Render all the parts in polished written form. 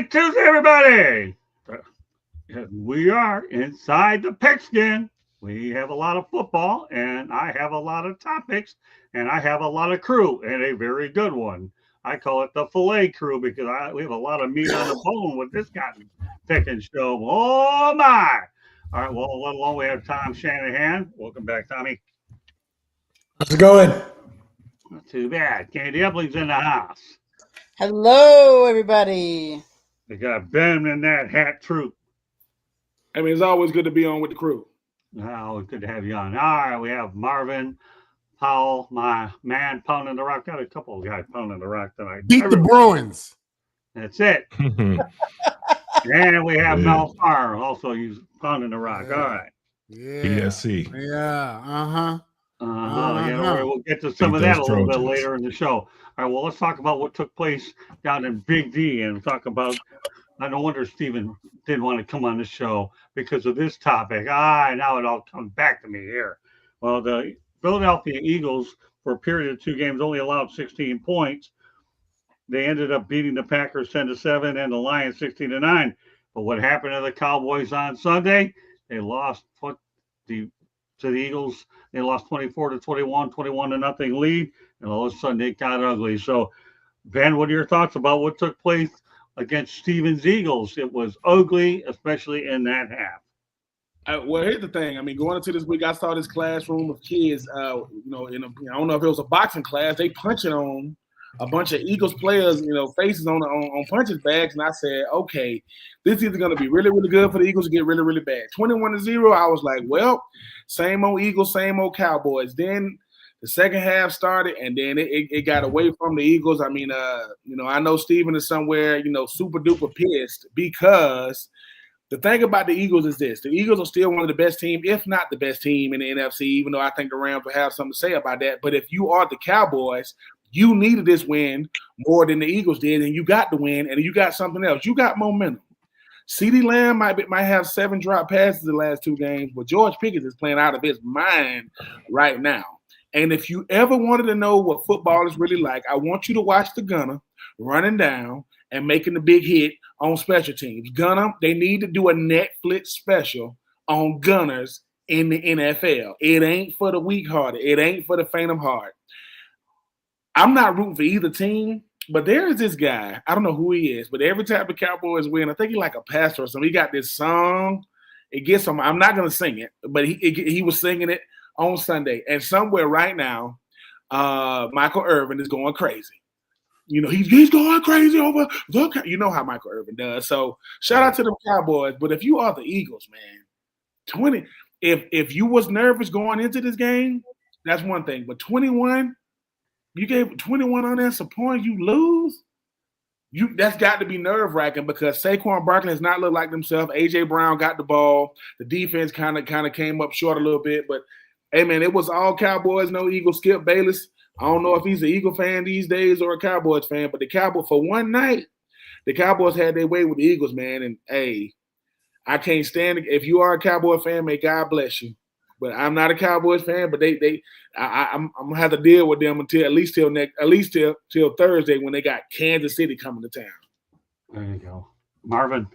Happy Tuesday, everybody! We are inside the pigskin. We have a lot of football, and I have a lot of topics, and I have a lot of crew, and a very good one. I call it the filet crew because we have a lot of meat on the bone with this cotton picking show. Oh my! All right, well, let alone we have Tom Shanahan. Welcome back, Tommy. How's it going? Not too bad. Candy Epling's in the house. Hello, everybody. We got Ben in that hat troop. I mean, it's always good to be on with the crew. Oh, good to have you on. All right, we have Marvin Powell, my man, pounding the rock. Got a couple of guys pounding the rock tonight. Beat the Bruins. That's it. And we have Mel Farr, also he's pounding the rock. All right. Yeah. PSC. Yeah. We'll get to some of that a little bit later in the show. All right, well, let's talk about what took place down in Big D and talk about. No wonder Steven didn't want to come on the show because of this topic. Now it all comes back to me here. Well, the Philadelphia Eagles, for a period of two games, only allowed 16 points. They ended up beating the Packers 10-7 and the Lions 16-9. But what happened to the Cowboys on Sunday? They lost to the Eagles. They lost 24-21, 21-0 lead, and all of a sudden they got ugly. So, Ben, what are your thoughts about what took place against Steven's Eagles? It was ugly, especially in that half. Well, here's the thing. I mean, going into this week, I saw this classroom of kids. I don't know if it was a boxing class. They punching on a bunch of Eagles players, faces on punches bags, and I said, okay, this is either going to be really, really good for the Eagles to get really, really bad. 21-0. I was like, well, same old Eagles, same old Cowboys. Then the second half started, and then it got away from the Eagles. I mean, I know Steven is somewhere, super duper pissed because the thing about the Eagles is this. The Eagles are still one of the best teams, if not the best team in the NFC, even though I think the Rams will have something to say about that. But if you are the Cowboys, you needed this win more than the Eagles did, and you got the win, and you got something else. You got momentum. CeeDee Lamb might have 7 drop passes in the last 2 games, but George Pickens is playing out of his mind right now. And if you ever wanted to know what football is really like, I want you to watch the Gunner running down and making the big hit on special teams. Gunner, they need to do a Netflix special on Gunners in the NFL. It ain't for the weak-hearted. It ain't for the faint of heart. I'm not rooting for either team, but there is this guy. I don't know who he is, but every time the Cowboys win, I think he's like a pastor or something. He got this song. It gets him. I'm not going to sing it, but he was singing it on Sunday. And somewhere right now, Michael Irvin is going crazy. He's going crazy over the. You know how Michael Irvin does. So shout out to the Cowboys. But if you are the Eagles, man, 20. If you was nervous going into this game, that's one thing. But 21. You gave 21 unanswered points, you lose. That's got to be nerve-wracking because Saquon Barkley has not looked like himself. A.J. Brown got the ball. The defense kind of came up short a little bit. But, hey, man, it was all Cowboys, no Eagles. Skip Bayless, I don't know if he's an Eagle fan these days or a Cowboys fan, but the Cowboys, for one night, the Cowboys had their way with the Eagles, man. And, hey, I can't stand it. If you are a Cowboy fan, may God bless you. But I'm not a Cowboys fan. But I'm gonna have to deal with them until at least till Thursday when they got Kansas City coming to town. There you go, Marvin.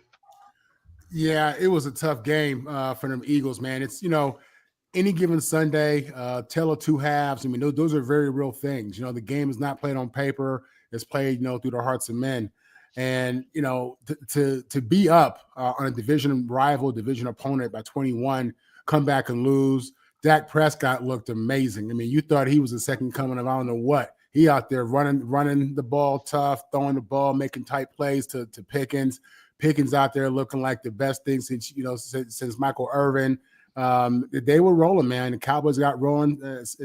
Yeah, it was a tough game for them Eagles, man. It's any given Sunday, tell of 2 halves. I mean, those are very real things. The game is not played on paper; it's played, through the hearts of men. And to be up on a division rival, division opponent by 21. Come back and lose. Dak Prescott looked amazing. I mean, you thought he was the second coming of I don't know what. He out there running the ball tough, throwing the ball, making tight plays to Pickens. Pickens out there looking like the best thing since Michael Irvin. They were rolling, man. The Cowboys got rolling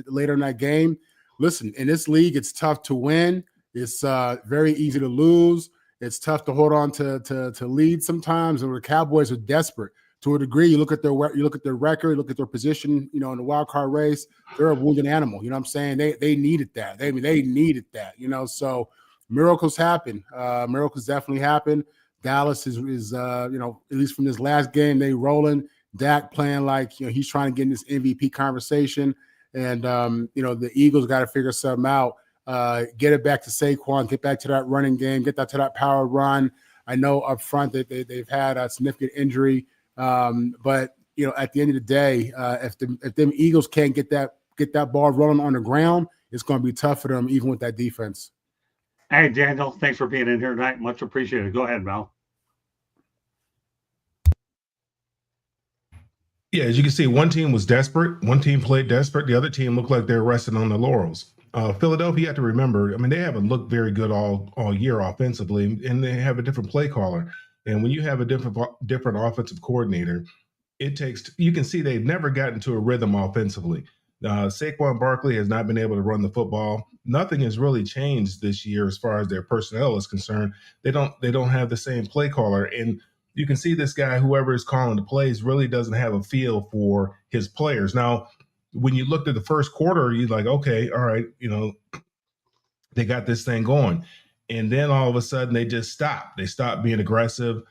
later in that game. Listen, in this league, it's tough to win. It's very easy to lose. It's tough to hold on to lead sometimes. And the Cowboys are desperate. To a degree, you look at their record, look at their position, in the wild card race. They're a wounded animal. You know what I'm saying? They needed that. They needed that. So miracles happen. Miracles definitely happen. Dallas is at least from this last game, they rolling. Dak playing like he's trying to get in this MVP conversation, and the Eagles got to figure something out. Get it back to Saquon. Get back to that running game. Get that to that power run. I know up front that they've had a significant injury, but at the end of the day, if them Eagles can't get that ball rolling on the ground, it's going to be tough for them, even with that defense. Hey, Daniel, thanks for being in here tonight. Much appreciated. Go ahead, Mel. Yeah, as you can see, one team was desperate. One team played desperate. The other team looked like they're resting on the laurels. Philadelphia, you have to remember, I mean, they haven't looked very good all year offensively, and they have a different play caller. And when you have a different offensive coordinator, you can see they've never gotten to a rhythm offensively. Saquon Barkley has not been able to run the football. Nothing has really changed this year as far as their personnel is concerned. They don't have the same play caller, and you can see this guy, whoever is calling the plays, really doesn't have a feel for his players. Now, when you looked at the first quarter, you're like, okay, all right, they got this thing going. And then all of a sudden they just stopped. They stopped being aggressive.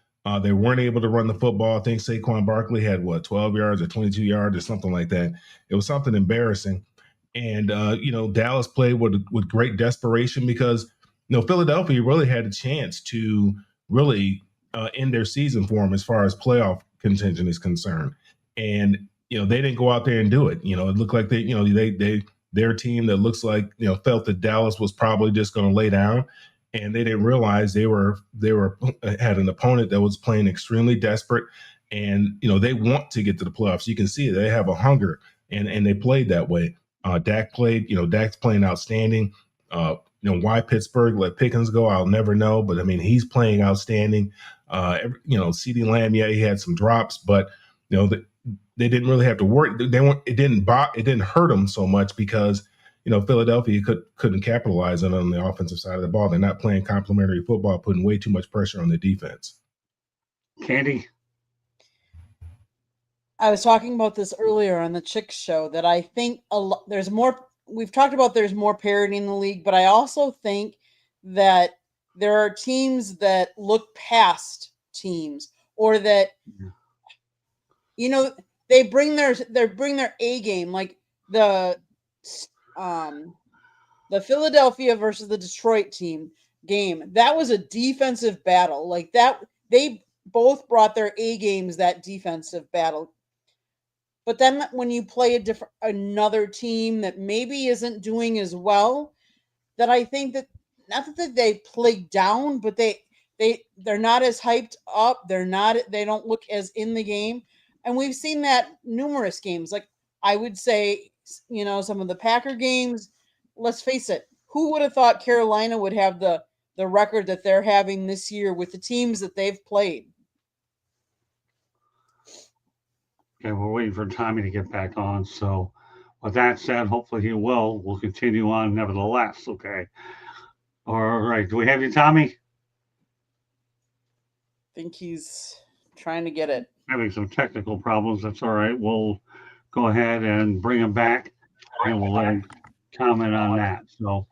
They weren't able to run the football. I think Saquon Barkley had 12 yards or 22 yards or something like that. It was something embarrassing. And, Dallas played with great desperation because, Philadelphia really had a chance to really end their season for them as far as playoff contention is concerned. And, they didn't go out there and do it. It looked like their team that looks like, felt that Dallas was probably just going to lay down. And they didn't realize they had an opponent that was playing extremely desperate, and they want to get to the playoffs. You can see they have a hunger, and they played that way. Dak's playing outstanding. Why Pittsburgh let Pickens go, I'll never know, but I mean he's playing outstanding. CeeDee Lamb, yeah, he had some drops, but they didn't really have to worry. It didn't hurt them so much because Philadelphia couldn't capitalize on the offensive side of the ball. They're not playing complementary football, putting way too much pressure on the defense. Candy? I was talking about this earlier on the Chick Show that I think there's more. We've talked about there's more parity in the league, but I also think that there are teams that look past teams, or that they bring their A game, like the Philadelphia versus the Detroit game. That was a defensive battle. Like that, they both brought their A games, that defensive battle. But then when you play another team that maybe isn't doing as well, that I think that not that they play down, but they're not as hyped up. They don't look as in the game. And we've seen that numerous games. Like I would say, some of the Packer games, let's face it, who would have thought Carolina would have the record that they're having this year with the teams that they've played? Okay, we're waiting for Tommy to get back on. So with that said, hopefully he will. We'll continue on nevertheless, okay? All right. Do we have you, Tommy? I think he's trying to get it. Having some technical problems. That's all right. We'll go ahead and bring him back, and we'll let him comment on that. So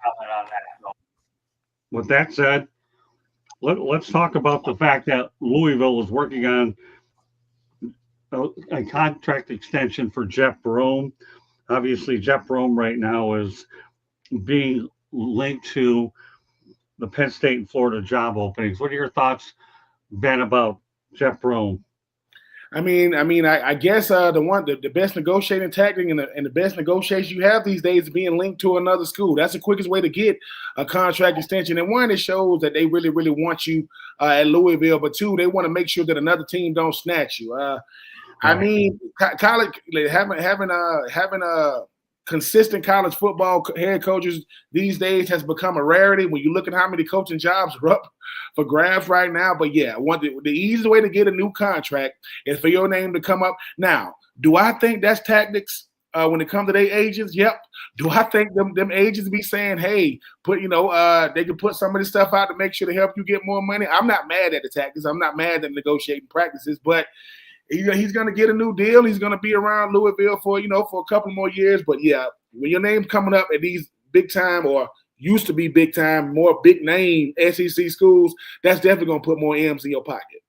with that said, let's talk about the fact that Louisville is working on a contract extension for Jeff Brohm. Obviously, Jeff Brohm right now is being linked to the Penn State and Florida job openings. What are your thoughts, Ben, about Jeff Brohm? I guess the best negotiating tactic and the best negotiation you have these days is being linked to another school. That's the quickest way to get a contract extension. And one, it shows that they really, really want you at Louisville, but two, they want to make sure that another team don't snatch you. College having a consistent college football head coaches these days has become a rarity when you look at how many coaching jobs are up for grabs right now. But yeah, the easiest way to get a new contract is for your name to come up. Now, do I think that's tactics when it comes to their agents? Yep. Do I think them agents be saying, hey, they can put some of this stuff out to make sure to help you get more money? I'm not mad at the tactics. I'm not mad at negotiating practices, but he's going to get a new deal. He's going to be around Louisville for a couple more years. But yeah, when your name's coming up at these big time or used to be big time, more big name SEC schools, that's definitely going to put more M's in your pocket.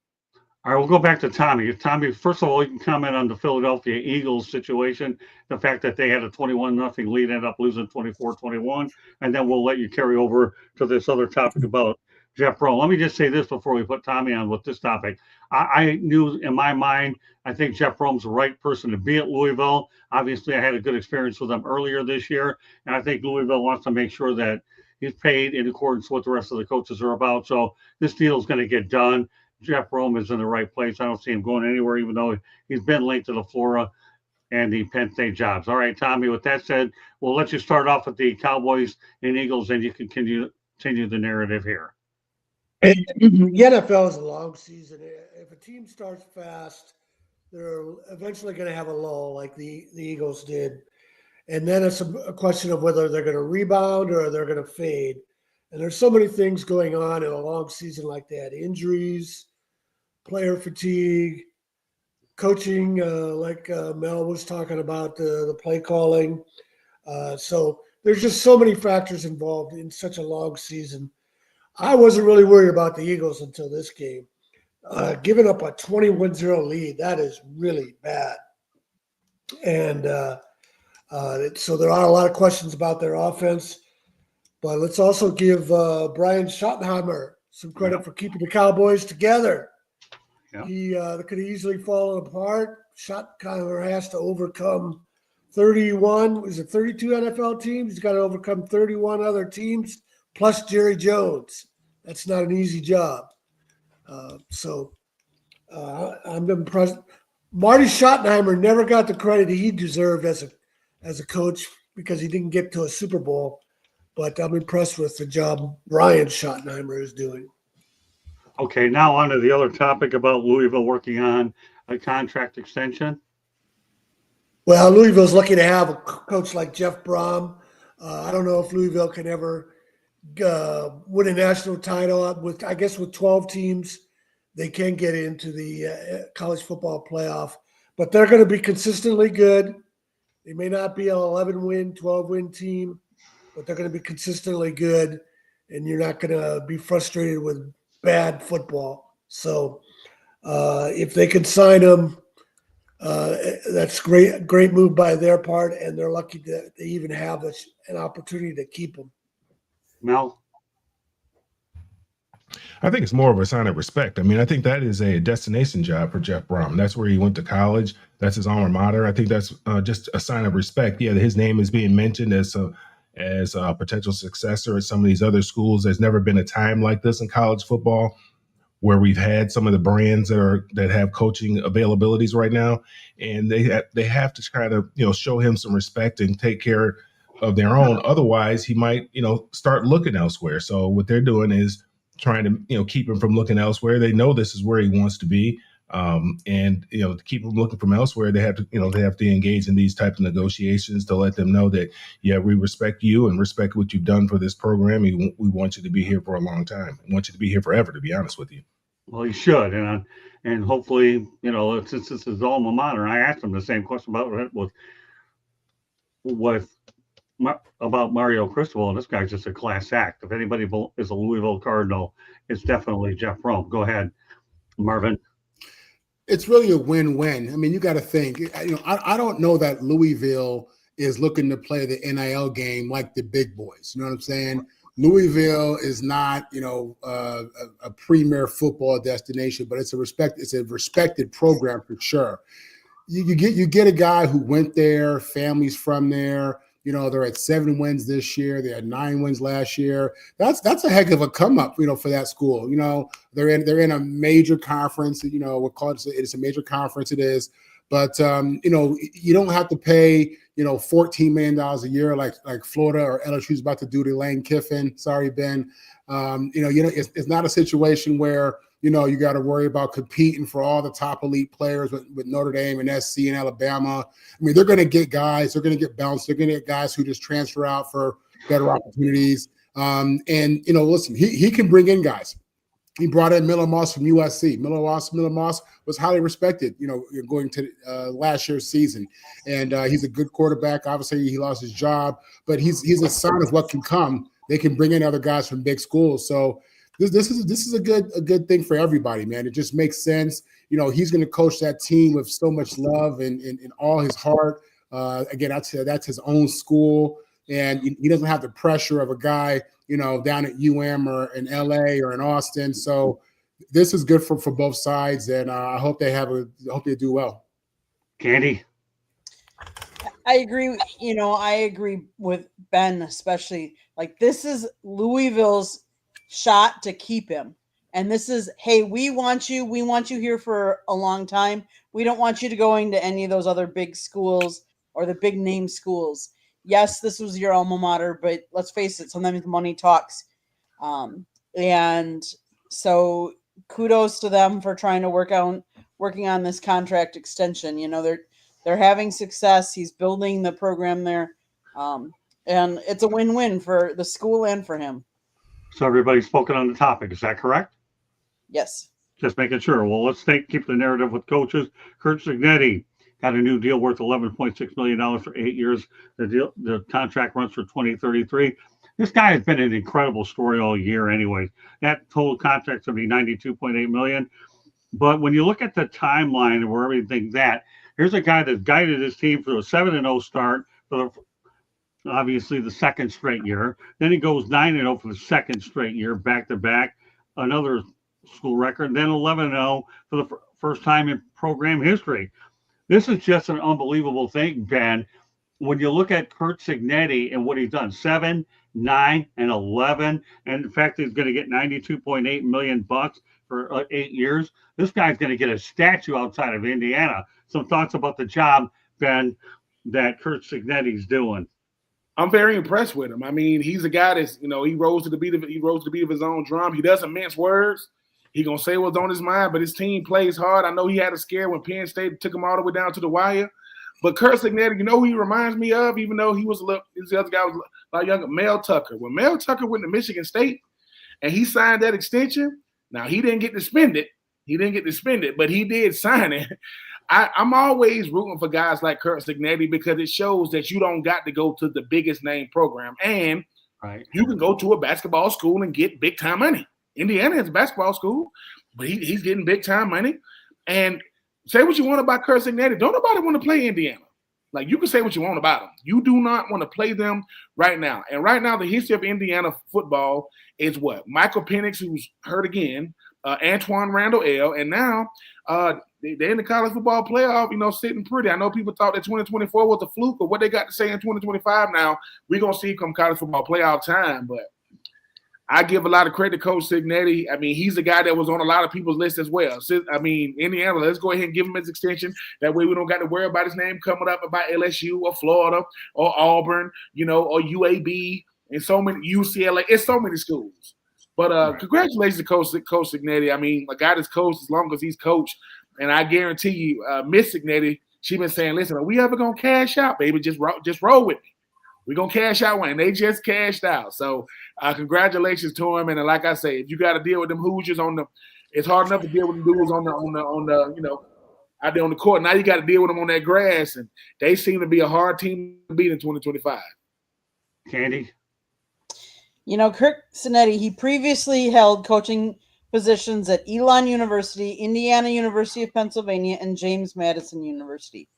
All right, we'll go back to Tommy. Tommy, first of all, you can comment on the Philadelphia Eagles situation, the fact that they had a 21-0 lead, ended up losing 24-21, and then we'll let you carry over to this other topic about Jeff Brom. Let me just say this before we put Tommy on with this topic. I knew in my mind, I think Jeff Brom's the right person to be at Louisville. Obviously, I had a good experience with him earlier this year, and I think Louisville wants to make sure that he's paid in accordance with what the rest of the coaches are about. So this deal is going to get done. Jeff Brom is in the right place. I don't see him going anywhere, even though he's been linked to the Flora and the Penn State jobs. All right, Tommy, with that said, we'll let you start off with the Cowboys and Eagles, and you can continue the narrative here. The NFL is a long season. If a team starts fast, they're eventually going to have a lull like the Eagles did. And then it's a question of whether they're going to rebound or they're going to fade. And there's so many things going on in a long season like that. Injuries, player fatigue, coaching, like Mel was talking about, the play calling. So there's just so many factors involved in such a long season. I wasn't really worried about the Eagles until this game. Giving up a 21-0 lead, that is really bad. And so there are a lot of questions about their offense. But let's also give Brian Schottenheimer some credit for keeping the Cowboys together. Yeah. He could have easily fallen apart. Schottenheimer has to overcome 32 NFL teams? He's got to overcome 31 other teams, plus Jerry Jones. That's not an easy job. I'm impressed. Marty Schottenheimer never got the credit he deserved as a coach because he didn't get to a Super Bowl. But I'm impressed with the job Brian Schottenheimer is doing. Okay, now on to the other topic about Louisville working on a contract extension. Well, Louisville's lucky to have a coach like Jeff Brom. I don't know if Louisville can ever win a national title. With 12 teams, they can get into the college football playoff. But they're going to be consistently good. They may not be an 11-win, 12-win team, but they're going to be consistently good, and you're not going to be frustrated with bad football. So if they can sign them, that's great move by their part, and they're lucky that they even have an opportunity to keep them. Mel? I think it's more of a sign of respect. I mean, I think that is a destination job for Jeff Brom. That's where he went to college. That's his alma mater. I think that's just a sign of respect. Yeah, his name is being mentioned as a potential successor at some of these other schools. There's never been a time like this in college football where we've had some of the brands that have coaching availabilities right now, and they have to try to show him some respect and take care of their own. Otherwise, he might start looking elsewhere. So what they're doing is trying to keep him from looking elsewhere. They know this is where he wants to be. And to keep them looking from elsewhere, they have to engage in these types of negotiations to let them know that, yeah, we respect you and respect what you've done for this program. We want you to be here for a long time. We want you to be here forever, to be honest with you. Well, he should, and hopefully, since this is alma mater, I asked him the same question about Mario Cristobal, and this guy's just a class act. If anybody is a Louisville Cardinal, it's definitely Jeff Brom. Go ahead, Marvin. It's really a win-win. I mean, you got to think. I don't know that Louisville is looking to play the NIL game like the big boys. You know what I'm saying? Louisville is not, a premier football destination, but it's a respected program for sure. You get a guy who went there, families from there. They're at 7 wins this year. They had 9 wins last year. That's a heck of a come up, for that school. They're in a major conference. We'll call it's a major conference. It is, but you don't have to pay $14 million a year like Florida or LSU's about to do to Lane Kiffin. Sorry, Ben. It's not a situation where you got to worry about competing for all the top elite players with Notre Dame and SC and Alabama. I mean, they're going to get guys. They're going to get bounced. They're going to get guys who just transfer out for better opportunities. Listen, he can bring in guys. He brought in Miller Moss from USC. Miller Moss was highly respected, going to last year's season. And he's a good quarterback. Obviously, he lost his job, but he's a sign of what can come. They can bring in other guys from big schools. So this is a good thing for everybody, man. It just makes sense. He's going to coach that team with so much love and all his heart. Again, that's his own school. and he doesn't have the pressure of a guy, down at UM or in LA or in Austin. So this is good for both sides, and I hope they do well. Candy. I agree. I agree with Ben, especially. Like, this is Louisville's shot to keep him. And this is, hey, we want you here for a long time. We don't want you to go into any of those other big schools or the big name schools. Yes, this was your alma mater, but let's face it, sometimes money talks. And so kudos to them for trying to working on this contract extension. They're having success. He's building the program there. And it's a win-win for the school and for him. So everybody's spoken on the topic. Is that correct? Yes. Just making sure. Well, let's keep the narrative with coaches. Curt Cignetti got a new deal worth $11.6 million for 8 years. The contract runs for 2033. This guy has been an incredible story all year anyway. That total contract's going to be $92.8 million. But when you look at the timeline and where everything's at, here's a guy that guided his team for a 7-0 start for obviously the second straight year. Then he goes 9-0 for the second straight year, back-to-back, another school record, then 11-0 for the first time in program history. This is just an unbelievable thing, Ben. When you look at Curt Cignetti and what he's done, 7, 9, and 11, and in fact, he's going to get $92.8 million for 8 years. This guy's going to get a statue outside of Indiana. Some thoughts about the job, Ben, that Curt Cignetti's doing. I'm very impressed with him. I mean, he's a guy that's, he rose to the beat of his own drum. He doesn't mince words. He gonna say what's on his mind, but his team plays hard. I know he had a scare when Penn State took him all the way down to the wire. But Curt Cignetti, who he reminds me of, even though the other guy was a lot younger, Mel Tucker. When Mel Tucker went to Michigan State and he signed that extension, now he didn't get to spend it. But he did sign it. I'm always rooting for guys like Curt Cignetti because it shows that you don't got to go to the biggest name program. And you can go to a basketball school and get big time money. Indiana has a basketball school, but he's getting big time money. And say what you want about Curt Cignetti. Don't nobody want to play Indiana. Like, you can say what you want about them. You do not want to play them right now. And right now, the history of Indiana football is what? Michael Penix, who's hurt again, Antoine Randall L. And now they're in the college football playoff, sitting pretty. I know people thought that 2024 was a fluke, but what they got to say in 2025 now, we're going to see come college football playoff time. But I give a lot of credit to Coach Cignetti. I mean, he's a guy that was on a lot of people's list as well. So, I mean, Indiana, let's go ahead and give him his extension. That way we don't got to worry about his name coming up about LSU or Florida or Auburn, or UAB and so many UCLA. It's so many schools. But congratulations to Coach Cignetti. I mean, a guy that's coached as long as he's coached. And I guarantee you, Miss Cignetti, she's been saying, listen, are we ever going to cash out, baby? Just roll with me. We're going to cash out one. And they just cashed out. So congratulations to him. And like I say, if you got to deal with them Hoosiers it's hard enough to deal with them dudes on the out there on the court. Now you got to deal with them on that grass. And they seem to be a hard team to beat in 2025. Candy? Curt Cignetti, he previously held coaching positions at Elon University, Indiana University of Pennsylvania, and James Madison University.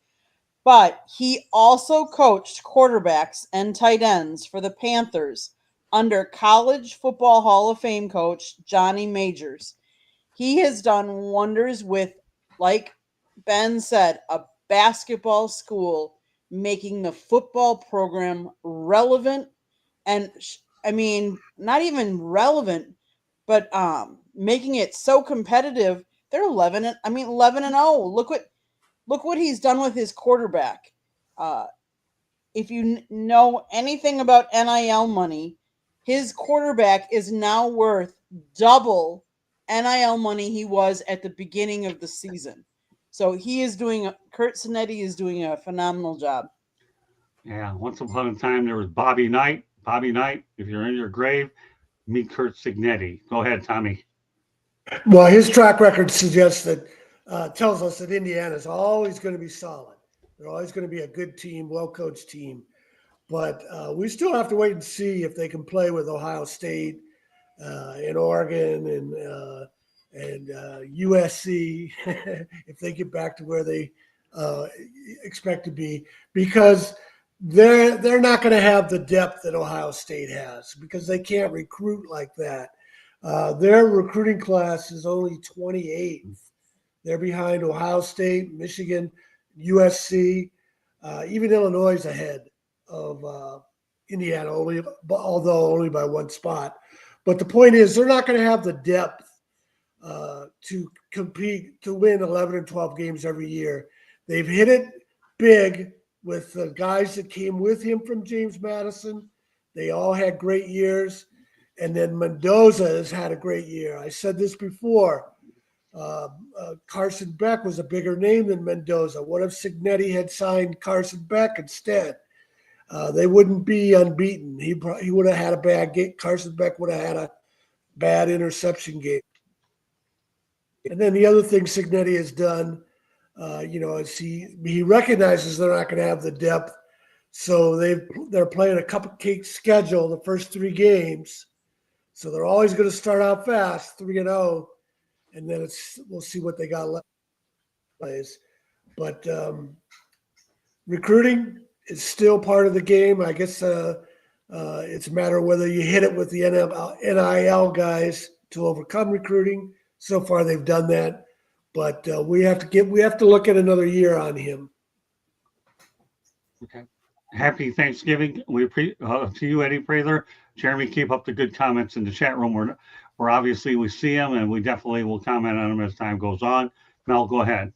But he also coached quarterbacks and tight ends for the Panthers under College Football Hall of Fame coach Johnny Majors. He has done wonders with, like Ben said, a basketball school, making the football program relevant. And I mean, not even relevant, but making it so competitive. They're 11-0. Look what he's done with his quarterback. If you know anything about NIL money, his quarterback is now worth double NIL money he was at the beginning of the season. So Curt Cignetti is doing a phenomenal job. Yeah, once upon a time there was Bobby Knight. Bobby Knight, if you're in your grave, meet Curt Cignetti. Go ahead, Tommy. Well, his track record suggests that tells us that Indiana is always going to be solid. They're always going to be a good team, well-coached team. But we still have to wait and see if they can play with Ohio State and Oregon and USC if they get back to where they expect to be. Because they're not going to have the depth that Ohio State has because they can't recruit like that. Their recruiting class is only 28th. They're behind Ohio State, Michigan, USC, even Illinois is ahead of Indiana, although only by one spot. But the point is, they're not going to have the depth to compete, to win 11 and 12 games every year. They've hit it big with the guys that came with him from James Madison. They all had great years. And then Mendoza has had a great year. I said this before. Carson Beck was a bigger name than Mendoza. What if Cignetti had signed Carson Beck instead? They wouldn't be unbeaten. He would have had a bad game. Carson Beck would have had a bad interception game. And then the other thing Cignetti has done, is he recognizes they're not going to have the depth, so they're playing a cupcake schedule the first 3 games. So they're always going to start out fast, 3-0, and then we'll see what they got left. But recruiting is still part of the game. I guess it's a matter of whether you hit it with the NIL guys to overcome recruiting. So far, they've done that, but we have to look at another year on him. Okay. Happy Thanksgiving. To you, Eddie Prather. Jeremy, keep up the good comments in the chat room. We're obviously we see them, and we definitely will comment on them as time goes on. Mel, go ahead.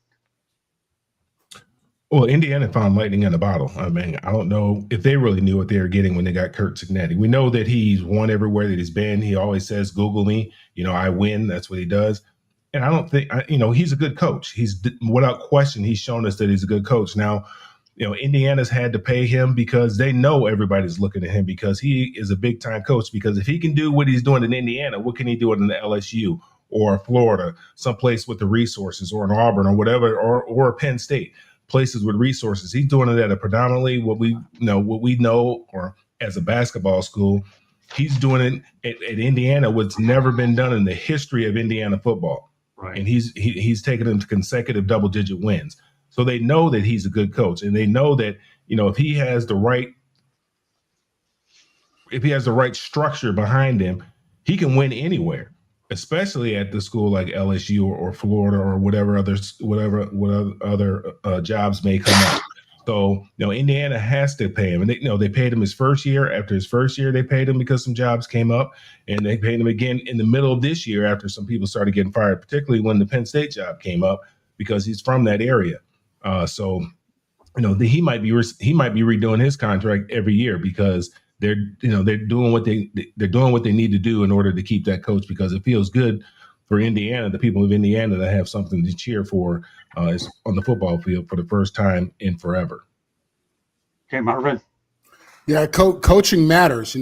Well, Indiana found lightning in a bottle. I mean, I don't know if they really knew what they were getting when they got Curt Cignetti. We know that he's won everywhere that he's been. He always says, Google me. I win. That's what he does. And I don't think, he's a good coach. He's, without question, he's shown us that he's a good coach. Now, Indiana's had to pay him because they know everybody's looking at him because he is a big time coach. Because if he can do what he's doing in Indiana, what can he do in the LSU or Florida, someplace with the resources, or in Auburn or whatever, or Penn State, places with resources? He's doing it at a predominantly what we know, or as a basketball school. He's doing it at Indiana, what's never been done in the history of Indiana football. Right. And he's taken them to consecutive double-digit wins. So they know that he's a good coach, and they know that if he has the right structure behind him, he can win anywhere, especially at the school like LSU or Florida or whatever other jobs may come up. So Indiana has to pay him, and they paid him his first year. After his first year, they paid him because some jobs came up, and they paid him again in the middle of this year after some people started getting fired, particularly when the Penn State job came up, because he's from that area. So he might be redoing his contract every year because they're doing what they need to do in order to keep that coach, because it feels good for Indiana, the people of Indiana, to have something to cheer for on the football field for the first time in forever. Okay, Marvin. Yeah, coaching matters.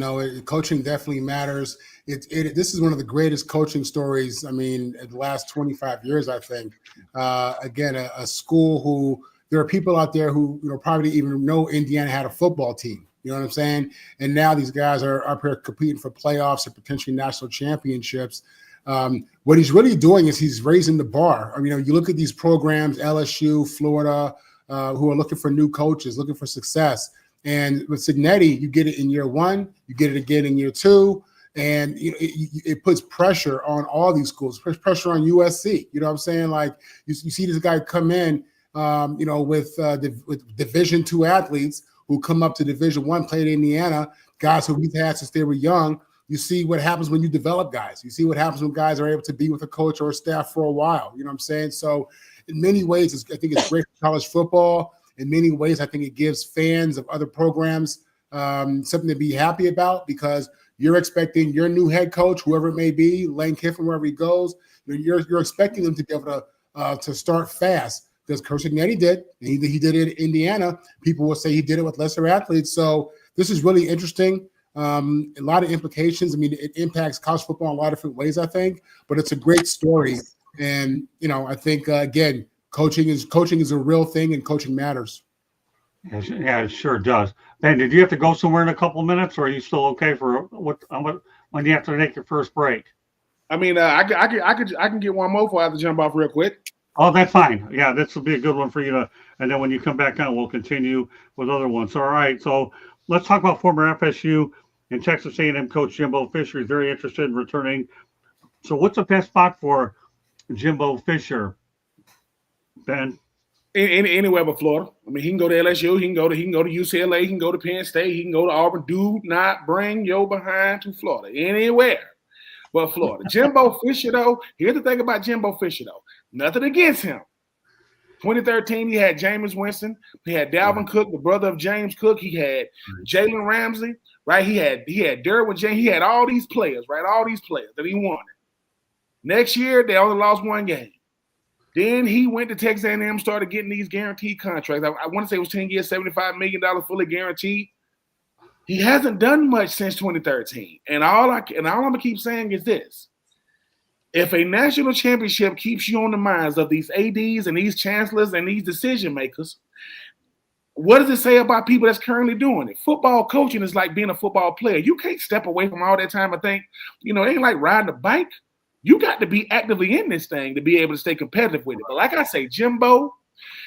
Coaching definitely matters. This is one of the greatest coaching stories, in the last 25 years, I think. Again, a school who there are people out there who probably didn't even know Indiana had a football team. You know what I'm saying? And now these guys are up here competing for playoffs and potentially national championships. What he's really doing is he's raising the bar. You look at these programs, LSU, Florida, who are looking for new coaches, looking for success. And with Cignetti, you get it in year 1, you get it again in year 2, and it puts pressure on all these schools, puts pressure on USC. You know what I'm saying? Like you see this guy come in, with Division II athletes who come up to Division I, played in Indiana, guys who we've had since they were young. You see what happens when you develop guys. You see what happens when guys are able to be with a coach or a staff for a while. You know what I'm saying? So in many ways, I think it's great for college football. In many ways, I think it gives fans of other programs something to be happy about, because you're expecting your new head coach, whoever it may be, Lane Kiffin, wherever he goes, you're expecting them to be able to start fast, because Curt Cignetti did. And he did it in Indiana. People will say he did it with lesser athletes. So this is really interesting. A lot of implications. It impacts college football in a lot of different ways, I think, but it's a great story. And, I think, again, coaching is a real thing, and coaching matters. Yeah, it sure does. Ben, did you have to go somewhere in a couple minutes, or are you still okay for when you have to take your first break? I can get one more before I have to jump off real quick. Oh, that's fine. Yeah, this will be a good one for you to, and then when you come back on, we'll continue with other ones. All right. So let's talk about former FSU and Texas A&M coach Jimbo Fisher. He's very interested in returning. So what's the best spot for Jimbo Fisher, Ben? Anywhere but Florida. I mean, he can go to LSU, he can go to UCLA, he can go to Penn State, he can go to Auburn. Do not bring your behind to Florida. Anywhere but Florida. Jimbo Fisher, though, here's the thing about Jimbo Fisher, though. Nothing against him. 2013, he had Jameis Winston. He had Dalvin Cook, the brother of James Cook. He had Jalen Ramsey, right? He had Derwin James. He had all these players, right? All these players that he wanted. Next year, they only lost one game. Then he went to Texas A&M, started getting these guaranteed contracts. I want to say it was 10 years, $75 million fully guaranteed. He hasn't done much since 2013. And all I'm going to keep saying is this. If a national championship keeps you on the minds of these ADs and these chancellors and these decision makers, what does it say about people that's currently doing it? Football coaching is like being a football player. You can't step away from all that time and think, it ain't like riding a bike. You got to be actively in this thing to be able to stay competitive with it. But like I say, Jimbo,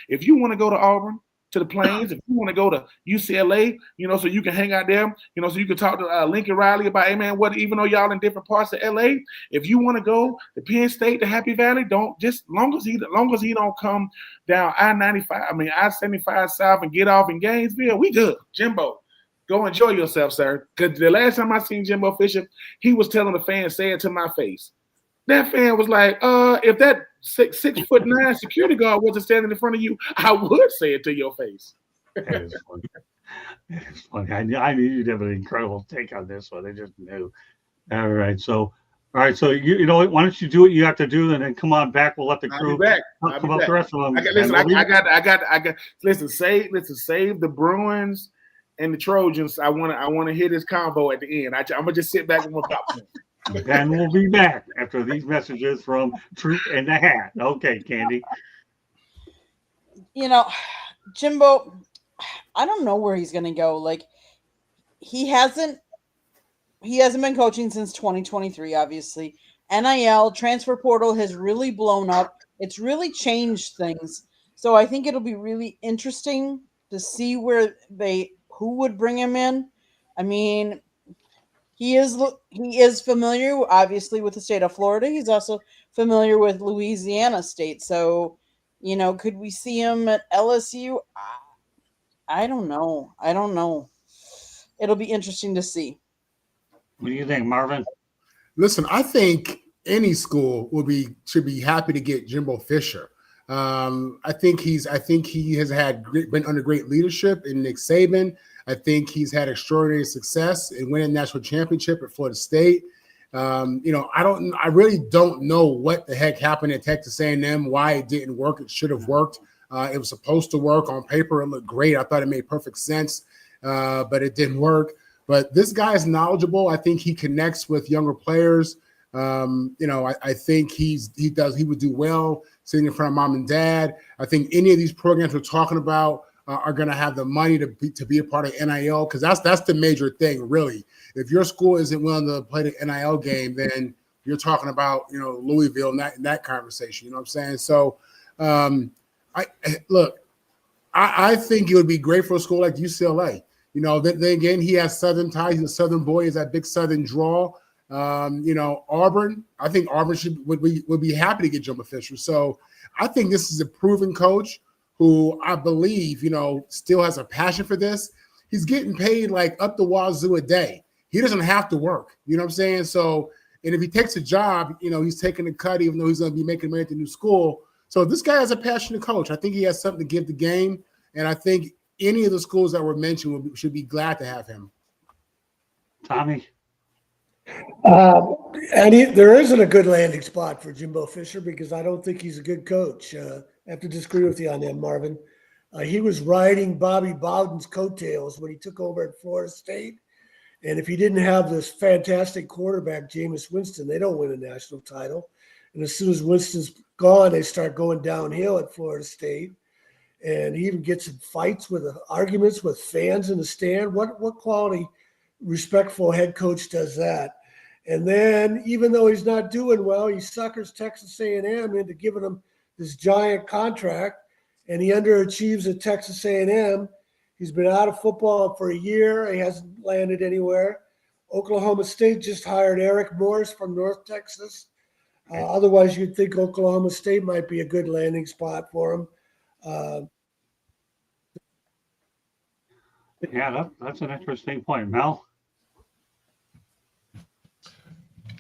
if you want to go to Auburn, to the Plains, if you want to go to UCLA, so you can hang out there, so you can talk to Lincoln Riley about, hey, man, even though y'all in different parts of LA, if you want to go to Penn State, to Happy Valley, long as he don't come down I-75 South and get off in Gainesville, we good. Jimbo, go enjoy yourself, sir. Because the last time I seen Jimbo Fisher, he was telling the fans, say it to my face. That fan was like, if that 6'9" security guard wasn't standing in front of you, I would say it to your face. That is funny. That is funny. I knew you'd have an incredible take on this one. I just knew. All right. So you know what? Why don't you do what you have to do, and then come on back. We'll let the crew talk about the rest of them. Listen, save the Bruins and the Trojans. I want to hear this combo at the end. I'm gonna just sit back and we'll talk to them. And we'll be back after these messages from Troop and the Hat. Okay, Candy. Jimbo, I don't know where he's going to go. Like, he hasn't been coaching since 2023, obviously. NIL, transfer portal has really blown up. It's really changed things. So I think it'll be really interesting to see who would bring him in. I mean, he is familiar, obviously, with the state of Florida. He's also familiar with Louisiana State. So, could we see him at LSU? I don't know. It'll be interesting to see. What do you think, Marvin? Listen, I think any school should be happy to get Jimbo Fisher. I think he has been under great leadership in Nick Saban. I think he's had extraordinary success in winning national championship at Florida State. I really don't know what the heck happened at Texas A&M, why it didn't work. It should have worked. It was supposed to work on paper. It looked great. I thought it made perfect sense, but it didn't work. But this guy is knowledgeable. I think he connects with younger players. I think he would do well sitting in front of mom and dad. I think any of these programs we're talking about are going to have the money to be a part of NIL, because that's the major thing, really. If your school isn't willing to play the NIL game, then you're talking about Louisville and that conversation. You know what I'm saying? So, I think it would be great for a school like UCLA. Then again, he has Southern ties. He's a Southern boy. He's that big Southern draw. Auburn. I think Auburn would be happy to get Jimbo Fisher. So I think this is a proven coach who I believe, still has a passion for this. He's getting paid like up the wazoo a day. He doesn't have to work. You know what I'm saying? So, and if he takes a job, he's taking a cut, even though he's going to be making money at the new school. So this guy is a passionate coach. I think he has something to give the game. And I think any of the schools that were mentioned should be glad to have him. Tommy? And there isn't a good landing spot for Jimbo Fisher, because I don't think he's a good coach. I have to disagree with you on that, Marvin. He was riding Bobby Bowden's coattails when he took over at Florida State. And if he didn't have this fantastic quarterback, Jameis Winston, they don't win a national title. And as soon as Winston's gone, they start going downhill at Florida State. And he even gets in fights arguments with fans in the stand. What quality, respectful head coach does that? And then, even though he's not doing well, he suckers Texas A&M into giving him this giant contract, and he underachieves at Texas A&M. He's been out of football for a year. He hasn't landed anywhere. Oklahoma State just hired Eric Morris from North Texas. Otherwise, you'd think Oklahoma State might be a good landing spot for him. Yeah, that's an interesting point, Mel.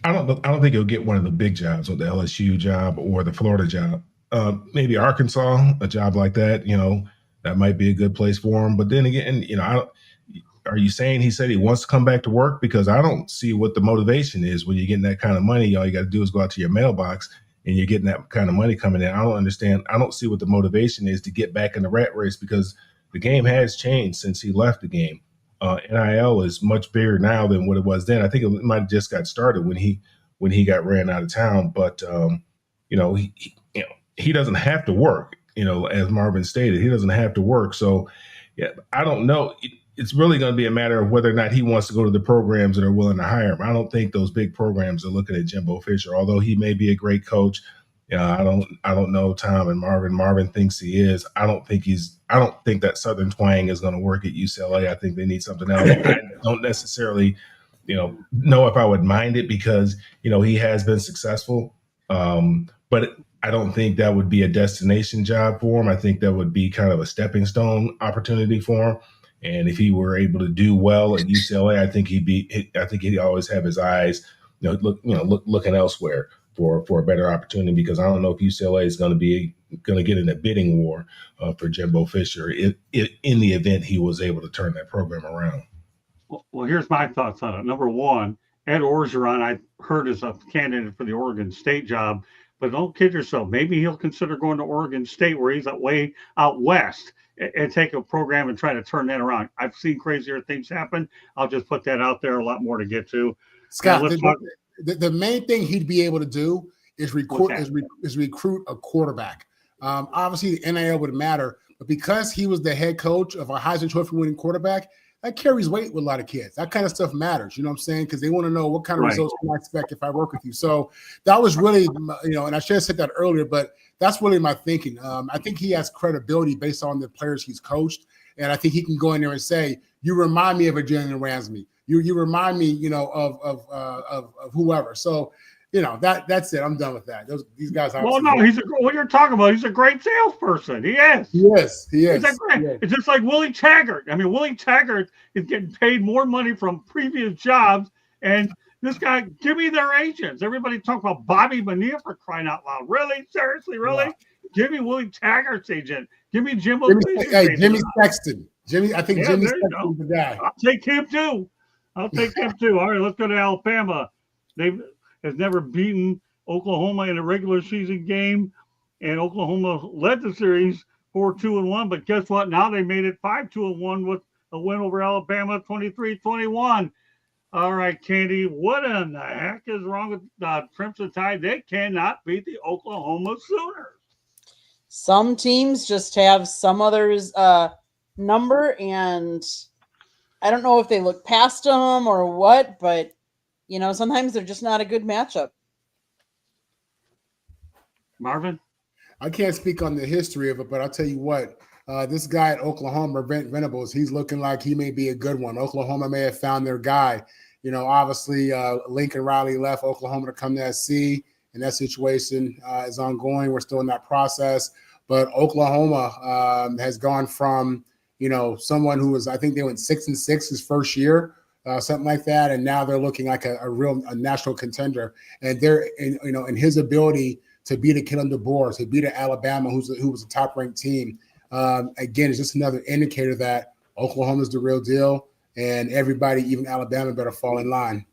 I don't think he'll get one of the big jobs, or the LSU job or the Florida job. Maybe Arkansas, a job like that. That might be a good place for him. But then again, are you saying he said he wants to come back to work? Because I don't see what the motivation is when you're getting that kind of money. All you got to do is go out to your mailbox and you're getting that kind of money coming in. I don't understand. I don't see what the motivation is to get back in the rat race, because the game has changed since he left the game. NIL is much bigger now than what it was then. I think it might have just got started when he got ran out of town. But he doesn't have to work. As Marvin stated, he doesn't have to work. So yeah, I don't know. It's really going to be a matter of whether or not he wants to go to the programs that are willing to hire him. I don't think those big programs are looking at Jimbo Fisher, although he may be a great coach. I don't know Tom and Marvin. Marvin thinks he is. I don't think that Southern twang is going to work at UCLA. I think they need something else. I don't necessarily, know if I would mind it, because, he has been successful. But I don't think that would be a destination job for him. I think that would be kind of a stepping stone opportunity for him. And if he were able to do well at UCLA, I think he'd always have his eyes, looking elsewhere for a better opportunity, because I don't know if UCLA is going to get in a bidding war for Jimbo Fisher in the event he was able to turn that program around. Well, here's my thoughts on it. Number one, Ed Orgeron, I heard, is a candidate for the Oregon State job, but don't kid yourself. Maybe he'll consider going to Oregon State, where he's way out west, and take a program and try to turn that around. I've seen crazier things happen. I'll just put that out there. A lot more to get to. Scott, the main thing he'd be able to do is recruit a quarterback. Obviously, the NIL would matter, but because he was the head coach of a Heisman Trophy winning quarterback, that carries weight with a lot of kids. That kind of stuff matters, you know what I'm saying? Because they want to know what kind of results can I expect if I work with you. So that was really, and I should have said that earlier, but that's really my thinking. I think he has credibility based on the players he's coached, and I think he can go in there and say, "You remind me of a Jalen Ramsey. You remind me, of whoever." So, that's it. I'm done with that. These guys. Well, no, what you're talking about. He's a great salesperson. He is. He is. He's great. Yeah. It's just like Willie Taggart. I mean, Willie Taggart is getting paid more money from previous jobs, and this guy, give me their agents. Everybody talk about Bobby Bonilla, for crying out loud. Really? Seriously? Really? Wow. Give me Willie Taggart's agent. Give me Jimmy Sexton. I think Jimmy Sexton is the guy. I'll take him too. All right, let's go to Alabama. Has never beaten Oklahoma in a regular season game, and Oklahoma led the series 4-2-1. But guess what? Now they made it 5-2-1 with a win over Alabama, 23-21. All right, Candy, what in the heck is wrong with the Crimson Tide? They cannot beat the Oklahoma Sooners. Some teams just have some others' number, and I don't know if they look past them or what, but sometimes they're just not a good matchup. Marvin? I can't speak on the history of it, but I'll tell you what, this guy at Oklahoma, Venables, he's looking like he may be a good one. Oklahoma may have found their guy. Obviously Lincoln Riley left Oklahoma to come to SC, and that situation is ongoing. We're still in that process. But Oklahoma has gone from, someone who was, I think they went 6-6 his first year, something like that. And now they're looking like a real national contender. And they're, in his ability to beat a Kalen DeBoer, to beat an Alabama, who was a top-ranked team. Again, it's just another indicator that Oklahoma's the real deal, and everybody, even Alabama, better fall in line.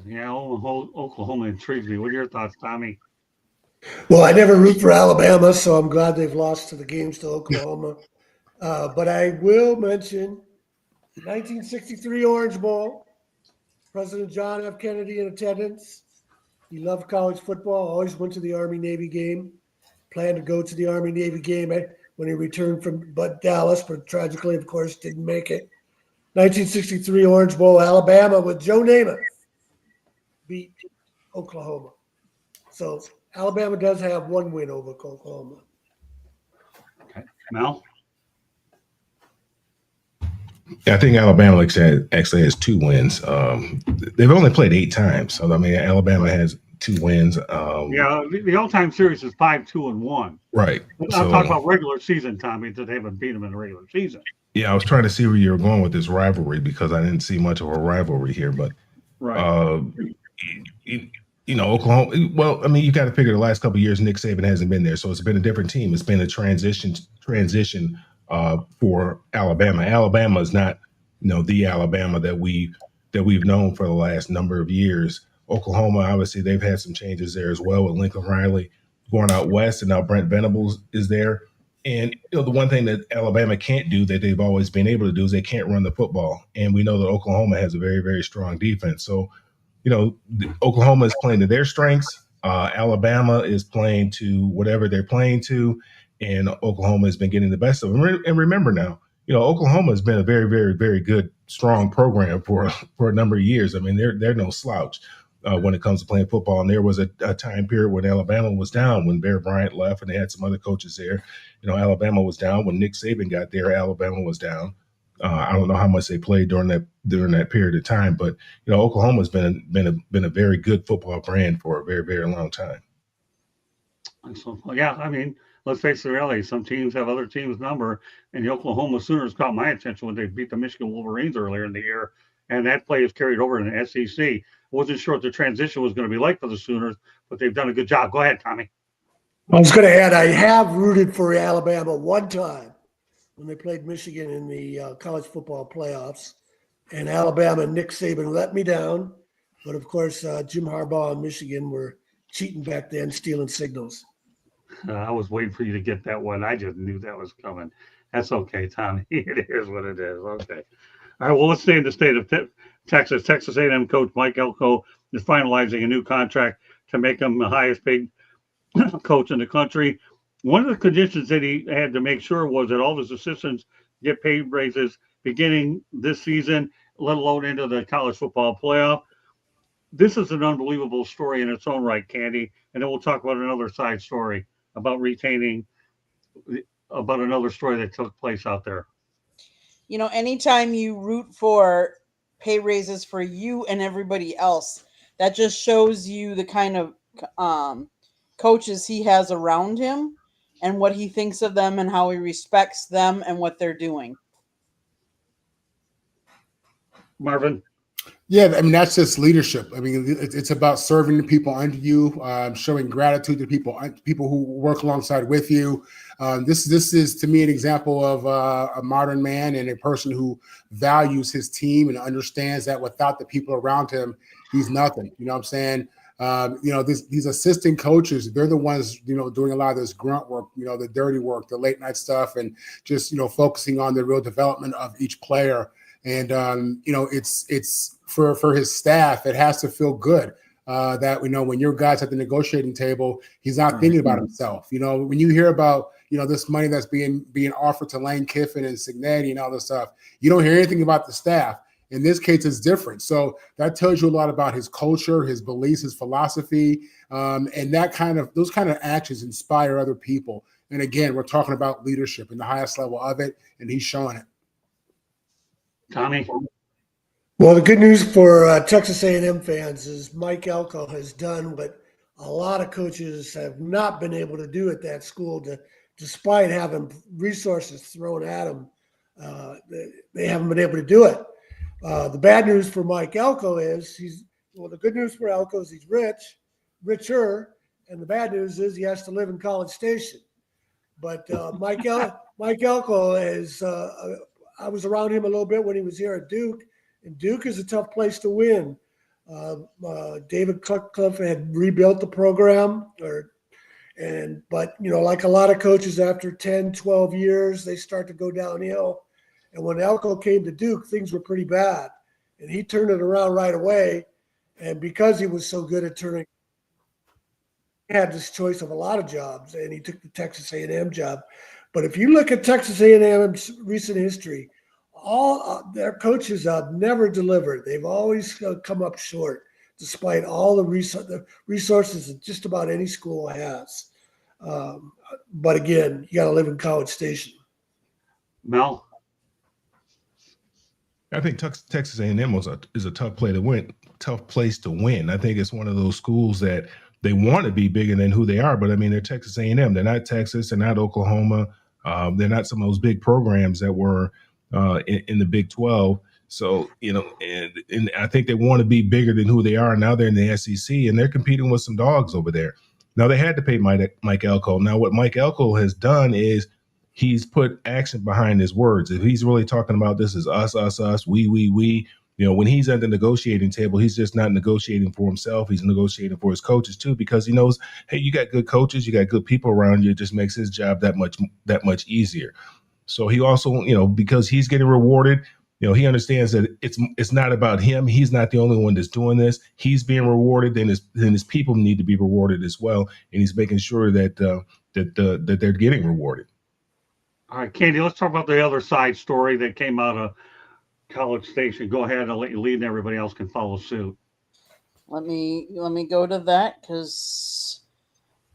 Yeah, Oklahoma intrigues me. What are your thoughts, Tommy? Well, I never root for Alabama, so I'm glad they've lost to the games to Oklahoma. But I will mention 1963 Orange Bowl, President John F. Kennedy in attendance. He loved college football, always went to the Army-Navy game, planned to go to the Army-Navy game when he returned from Dallas, but tragically, of course, didn't make it. 1963 Orange Bowl, Alabama with Joe Namath beat Oklahoma. So Alabama does have one win over Oklahoma. Okay. Mel? I think Alabama actually has 2 wins. They've only played 8 times. So, I mean, Alabama has 2 wins. Yeah, the all-time series is 5-2-1. Right. I'm talking about regular season, Tommy, that they haven't beat them in the regular season. Yeah, I was trying to see where you were going with this rivalry because I didn't see much of a rivalry here. But, right. Oklahoma, well, I mean, you got to figure the last couple of years, Nick Saban hasn't been there. So it's been a different team. It's been a transition for Alabama. Alabama is not, the Alabama that we've known for the last number of years. Oklahoma, obviously, they've had some changes there as well with Lincoln Riley going out west, and now Brent Venables is there. And the one thing that Alabama can't do that they've always been able to do is they can't run the football. And we know that Oklahoma has a very, very strong defense. So, Oklahoma is playing to their strengths. Alabama is playing to whatever they're playing to, and Oklahoma has been getting the best of them. And remember now, Oklahoma has been a very, very, very good, strong program for a number of years. I mean, they're no slouch when it comes to playing football. And there was a time period when Alabama was down when Bear Bryant left, and they had some other coaches there. Alabama was down when Nick Saban got there. Alabama was down. I don't know how much they played during that period of time, but Oklahoma's been a very good football brand for a very, very long time. So, yeah, I mean, let's face the reality. Some teams have other teams' number, and the Oklahoma Sooners caught my attention when they beat the Michigan Wolverines earlier in the year, and that play is carried over in the SEC. Wasn't sure what the transition was going to be like for the Sooners, but they've done a good job. Go ahead, Tommy. I was going to add, I have rooted for Alabama one time when they played Michigan in the college football playoffs, and Alabama and Nick Saban let me down. But of course, Jim Harbaugh and Michigan were cheating back then, stealing signals. I was waiting for you to get that one. I just knew that was coming. That's okay, Tommy. It is what it is. Okay. All right. Well, let's stay in the state of Texas. Texas A&M coach Mike Elko is finalizing a new contract to make him the highest paid coach in the country. One of the conditions that he had to make sure was that all his assistants get pay raises beginning this season, let alone into the college football playoff. This is an unbelievable story in its own right, Candy. And then we'll talk about another side story about another story that took place out there. Anytime you root for pay raises for you and everybody else, that just shows you the kind of coaches he has around him and what he thinks of them and how he respects them and what they're doing. Marvin? Yeah, I mean, that's just leadership. I mean, it's about serving the people under you, showing gratitude to people who work alongside with you. This is, to me, an example of a modern man and a person who values his team and understands that without the people around him, he's nothing. You know what I'm saying? These assistant coaches, they're the ones, doing a lot of this grunt work, the dirty work, the late night stuff, and just, focusing on the real development of each player. And, it's for his staff, it has to feel good that, when your guy's at the negotiating table, he's not thinking about himself. When you hear about, this money that's being offered to Lane Kiffin and Cignetti and all this stuff, you don't hear anything about the staff. In this case, it's different. So that tells you a lot about his culture, his beliefs, his philosophy, and those kind of actions inspire other people. And again, we're talking about leadership in the highest level of it, and he's showing it. Tommy? Well, the good news for Texas A&M fans is Mike Elko has done what a lot of coaches have not been able to do at that school, despite having resources thrown at them. They haven't been able to do it. The bad news for Mike Elko is the good news for Elko is he's richer, and the bad news is he has to live in College Station. But Mike Elko is, I was around him a little bit when he was here at Duke, and Duke is a tough place to win. David Cutcliffe had rebuilt the program, but like a lot of coaches, after 10, 12 years, they start to go downhill. And when Elko came to Duke, things were pretty bad. And he turned it around right away. And because he was so good at turning, he had this choice of a lot of jobs, and he took the Texas A&M job. But if you look at Texas A&M's recent history, all their coaches have never delivered. They've always come up short. despite all the resources that just about any school has. But again, you got to live in College Station. Mel? I think Texas A&M is a tough place to win. I think it's one of those schools that they want to be bigger than who they are, but I mean, they're Texas A&M. They're not Texas. They're not Oklahoma. They're not some of those big programs that were in the Big 12. So, and I think they want to be bigger than who they are. Now they're in the SEC, and they're competing with some dogs over there. Now, they had to pay Mike Elko. Now, what Mike Elko has done is he's put action behind his words. If he's really talking about this as us, we, when he's at the negotiating table, he's just not negotiating for himself. He's negotiating for his coaches too, because he knows, hey, you got good coaches, you got good people around you. It just makes his job that much easier. So he also, because he's getting rewarded, he understands that it's not about him. He's not the only one that's doing this. He's being rewarded, then his people need to be rewarded as well, and he's making sure that that they're getting rewarded. All right, Candy, let's talk about the other side story that came out of College Station. Go ahead, I'll let you lead and everybody else can follow suit. Let me go to that because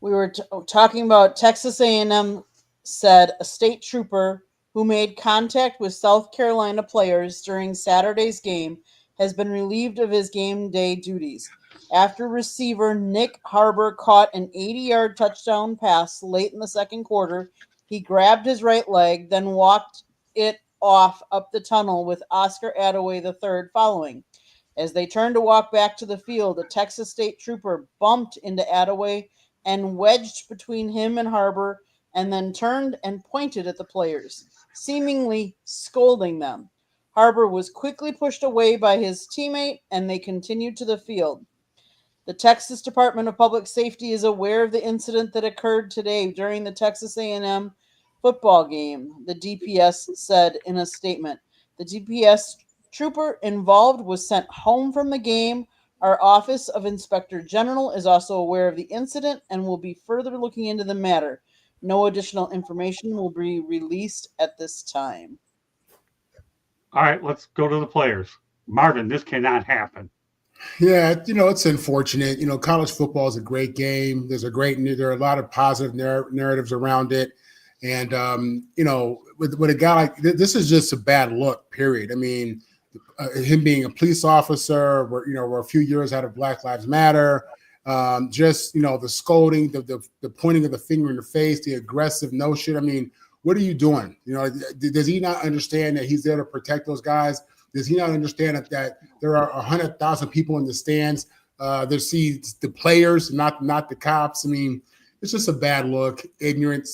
we were talking about Texas A&M said a state trooper who made contact with South Carolina players during Saturday's game has been relieved of his game day duties after receiver Nick Harbor caught an 80-yard touchdown pass late in the second quarter. He grabbed his right leg, then walked it off up the tunnel with Oscar Attaway III following. As they turned to walk back to the field, a Texas state trooper bumped into Attaway and wedged between him and Harbor, and then turned and pointed at the players, seemingly scolding them. Harbor was quickly pushed away by his teammate, and they continued to the field. The Texas Department of Public Safety is aware of the incident that occurred today during the Texas A&M football game, the DPS said in a statement. The DPS trooper involved was sent home from the game. Our Office of Inspector General is also aware of the incident and will be further looking into the matter. No additional information will be released at this time. All right, let's go to the players. Marvin, this cannot happen. Yeah, it's unfortunate. College football is a great game. There are a lot of positive narratives around it. And, with a guy like this is just a bad look, period. I mean, him being a police officer, we're a few years out of Black Lives Matter. The scolding, the pointing of the finger in the face, the aggressive notion. I mean, what are you doing? Does he not understand that he's there to protect those guys? Does he not understand that there are 100,000 people in the stands that see the players, not the cops? I mean, it's just a bad look. Ignorant,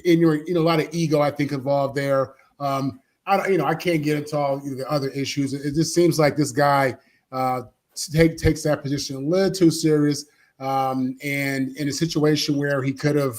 a lot of ego, I think, involved there. I can't get into all the other issues. It just seems like this guy takes that position a little too serious. And in a situation where he could have,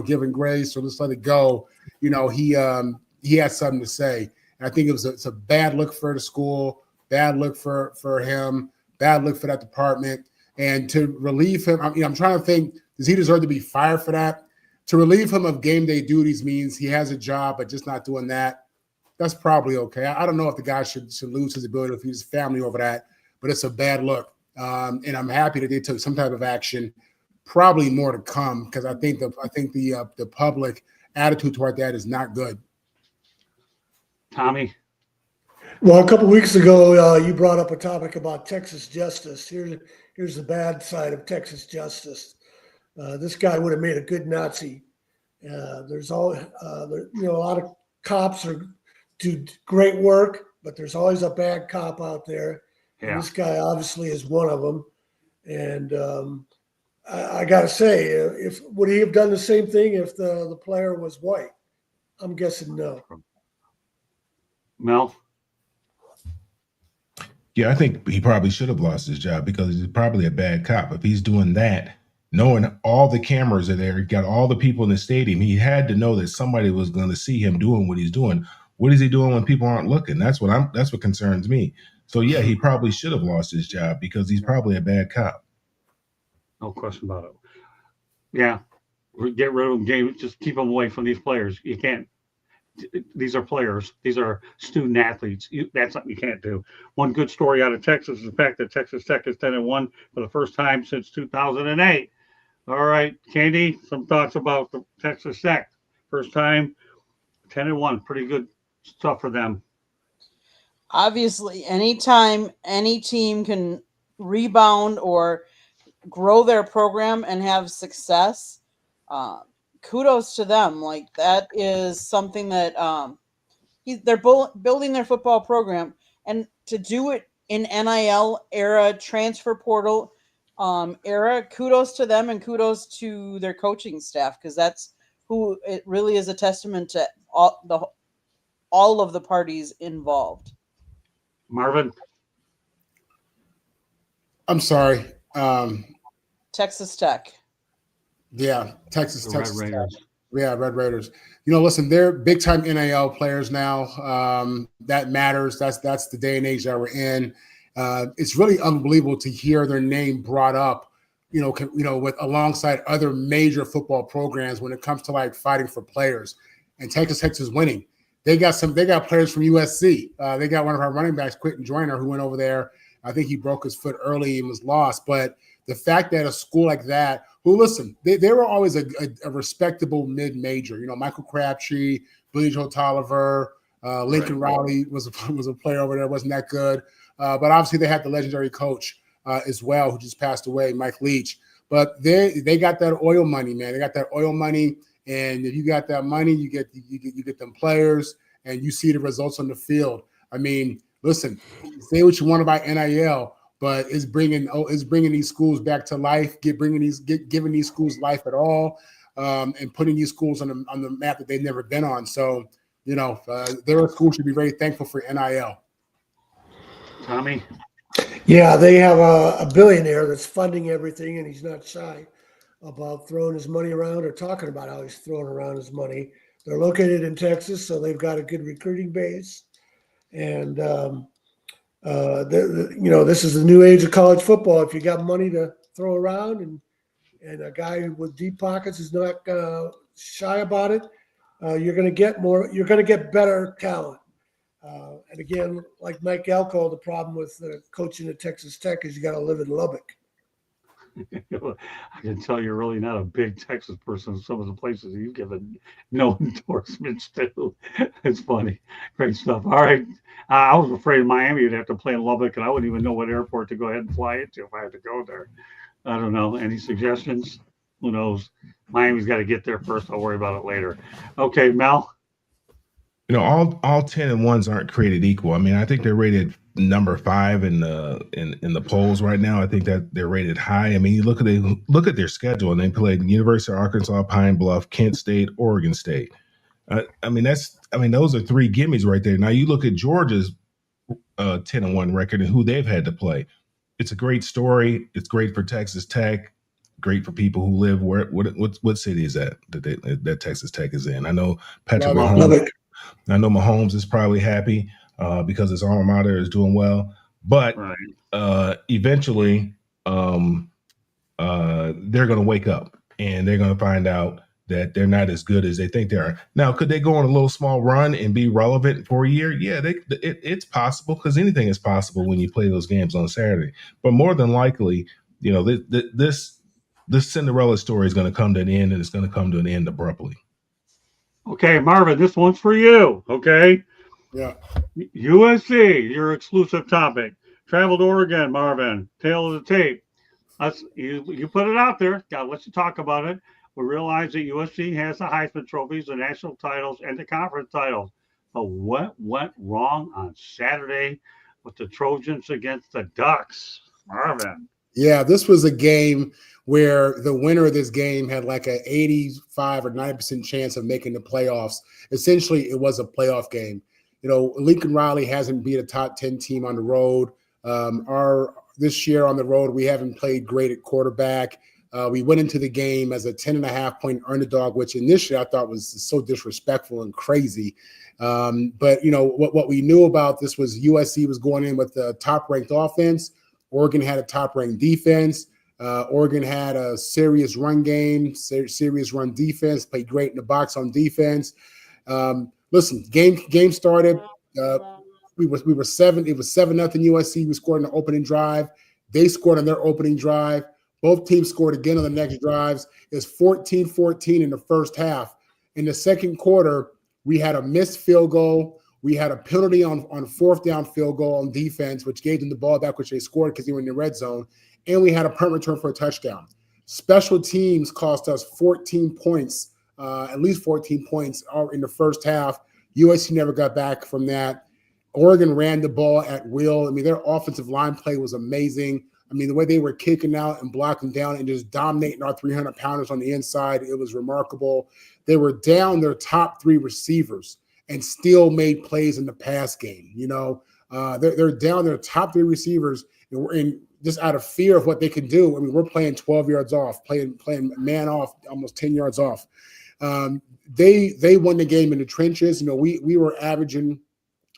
given grace or just let it go, he had something to say. And I think it's a bad look for the school, bad look for him, bad look for that department. And to relieve him, I'm trying to think, does he deserve to be fired for that? To relieve him of game day duties means he has a job, but just not doing that. That's probably okay. I don't know if the guy should lose his ability to feed his family over that, but it's a bad look. And I'm happy that they took some type of action. Probably more to come because I think the public attitude toward that is not good. Tommy? Well, a couple of weeks ago, you brought up a topic about Texas justice. Here's the bad side of Texas justice. This guy would have made a good Nazi. There's a lot of cops do great work, but there's always a bad cop out there. Yeah. And this guy obviously is one of them. And I got to say, would he have done the same thing if the player was white? I'm guessing no. Mel? Yeah, I think he probably should have lost his job because he's probably a bad cop. If he's doing that, knowing all the cameras are there, he got all the people in the stadium, he had to know that somebody was going to see him doing what he's doing. What is he doing when people aren't looking? That's what concerns me. So yeah, he probably should have lost his job because he's probably a bad cop. No question about it. Yeah, get rid of him. Just keep him away from these players. You can't. these are players. These are student athletes. That's something you can't do. One good story out of Texas is the fact that Texas Tech is 10-1 for the first time since 2008. All right, Candy, some thoughts about the Texas Tech. First time, 10-1, pretty good stuff for them. Obviously, anytime any team can rebound or grow their program and have success, kudos to them. Like that is something that they're building their football program, and to do it in NIL era, transfer portal era, kudos to them and kudos to their coaching staff, because that's who it really is a testament to all of the parties involved. Marvin? I'm sorry. Texas Tech. Yeah, Texas The Red Tech. Raiders. Yeah, Red Raiders. Listen, they're big time NIL players now. That matters. That's the day and age that we're in. It's really unbelievable to hear their name brought up, with alongside other major football programs when it comes to like fighting for players. And Texas Tech is winning. They got players from USC. They got one of our running backs, Quentin Joyner, who went over there. I think he broke his foot early and was lost. But the fact that a school like that, who, listen, they were always a respectable mid-major. Michael Crabtree, Billy Joe Tolliver, Lincoln Riley was a player over there, wasn't that good. But obviously they had the legendary coach as well, who just passed away, Mike Leach. But they got that oil money, man. They got that oil money. And if you got that money, you get them players, and you see the results on the field. I mean, listen, say what you want about NIL, but it's bringing these schools back to life, giving these schools life at all, and putting these schools on the map that they've never been on. So, their school should be very thankful for NIL. Tommy? Yeah, they have a billionaire that's funding everything, and he's not shy about throwing his money around or talking about how he's throwing around his money. They're located in Texas, so they've got a good recruiting base. And, this is the new age of college football. If you got money to throw around and a guy with deep pockets is not shy about it, you're going to get more. You're going to get better talent. And again, like Mike Elko, the problem with coaching at Texas Tech is you got to live in Lubbock. I can tell you're really not a big Texas person. Some of the places you've given no endorsements to. It's funny. Great stuff. All right. I was afraid Miami would have to play in Lubbock, and I wouldn't even know what airport to go ahead and fly into if I had to go there. I don't know. Any suggestions? Who knows? Miami's got to get there first. I'll worry about it later. Okay, Mel? All 10-1s aren't created equal. I mean, I think they're rated number 5 in the polls right now. I think that they're rated high. I mean, you look at their schedule, and they played University of Arkansas, Pine Bluff, Kent State, Oregon State. Those are 3 gimmies right there. Now you look at Georgia's 10-1 record and who they've had to play. It's a great story. It's great for Texas Tech. Great for people who live what city is that Texas Tech is in? I know Patrick Mahomes. Lubbock. I know Mahomes is probably happy because his alma mater is doing well, but eventually they're going to wake up and they're going to find out that they're not as good as they think they are. Now, could they go on a little small run and be relevant for a year? Yeah, it's possible, because anything is possible when you play those games on Saturday. But more than likely, this Cinderella story is going to come to an end, and it's going to come to an end abruptly. Okay, Marvin, this one's for you. Okay. Yeah. USC, your exclusive topic. Travel to Oregon, Marvin. Tail of the tape. You put it out there. Got to let you talk about it. We realize that USC has the Heisman trophies, the national titles, and the conference titles. But what went wrong on Saturday with the Trojans against the Ducks, Marvin? Yeah, this was a game where the winner of this game had like an 85 or 90% chance of making the playoffs. Essentially, it was a playoff game. Lincoln Riley hasn't beat a top 10 team on the road. This year on the road, we haven't played great at quarterback. We went into the game as a 10.5-point underdog, which initially I thought was so disrespectful and crazy. But what we knew about this was USC was going in with the top-ranked offense. Oregon had a top-ranked defense. Oregon had a serious run game, serious run defense, played great in the box on defense. listen, game started. We were 7. It was 7-0 USC. We scored on the opening drive. They scored on their opening drive. Both teams scored again on the next drives. It was 14-14 in the first half. In the second quarter, we had a missed field goal. We had a penalty on fourth down field goal on defense, which gave them the ball back, which they scored because they were in the red zone. And we had a punt return for a touchdown. Special teams cost us 14 points, at least 14 points in the first half. USC never got back from that. Oregon ran the ball at will. I mean, their offensive line play was amazing. I mean, the way they were kicking out and blocking down and just dominating our 300-pounders on the inside, it was remarkable. They were down their top 3 receivers and still made plays in the pass game. You know, they're down their top 3 receivers and just out of fear of what they can do. I mean, we're playing 12 yards off, playing man off, almost 10 yards off. They won the game in the trenches. You know, we were averaging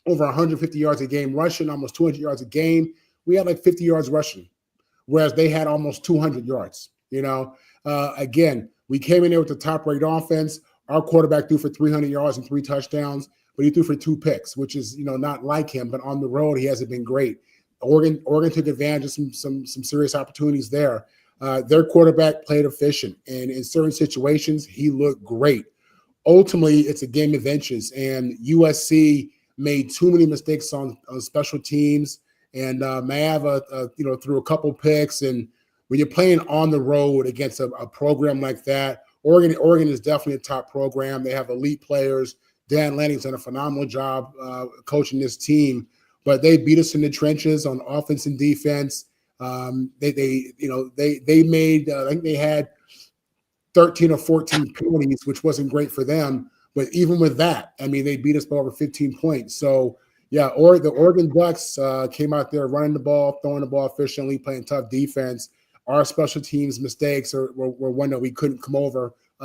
over 150 yards a game rushing, almost 200 yards a game. We had like 50 yards rushing, whereas they had almost 200 yards. You know, again, we came in there with the top-rated offense. Our quarterback threw for 300 yards and 3 touchdowns, but he threw for 2 picks, which is, you know, not like him. But on the road, he hasn't been great. Oregon took advantage of some serious opportunities there. Their quarterback played efficient, and in certain situations, he looked great. Ultimately, it's a game of inches, and USC made too many mistakes on special teams, and Maava, threw a couple picks. And when you're playing on the road against a program like that, Oregon is definitely a top program. They have elite players. Dan Lanning's done a phenomenal job coaching this team, but they beat us in the trenches on offense and defense. They made I think they had 13 or 14 penalties, which wasn't great for them. But even with that, I mean, they beat us by over 15 points. So, yeah, the Oregon Ducks came out there running the ball, throwing the ball efficiently, playing tough defense. Our special teams mistakes were one that we couldn't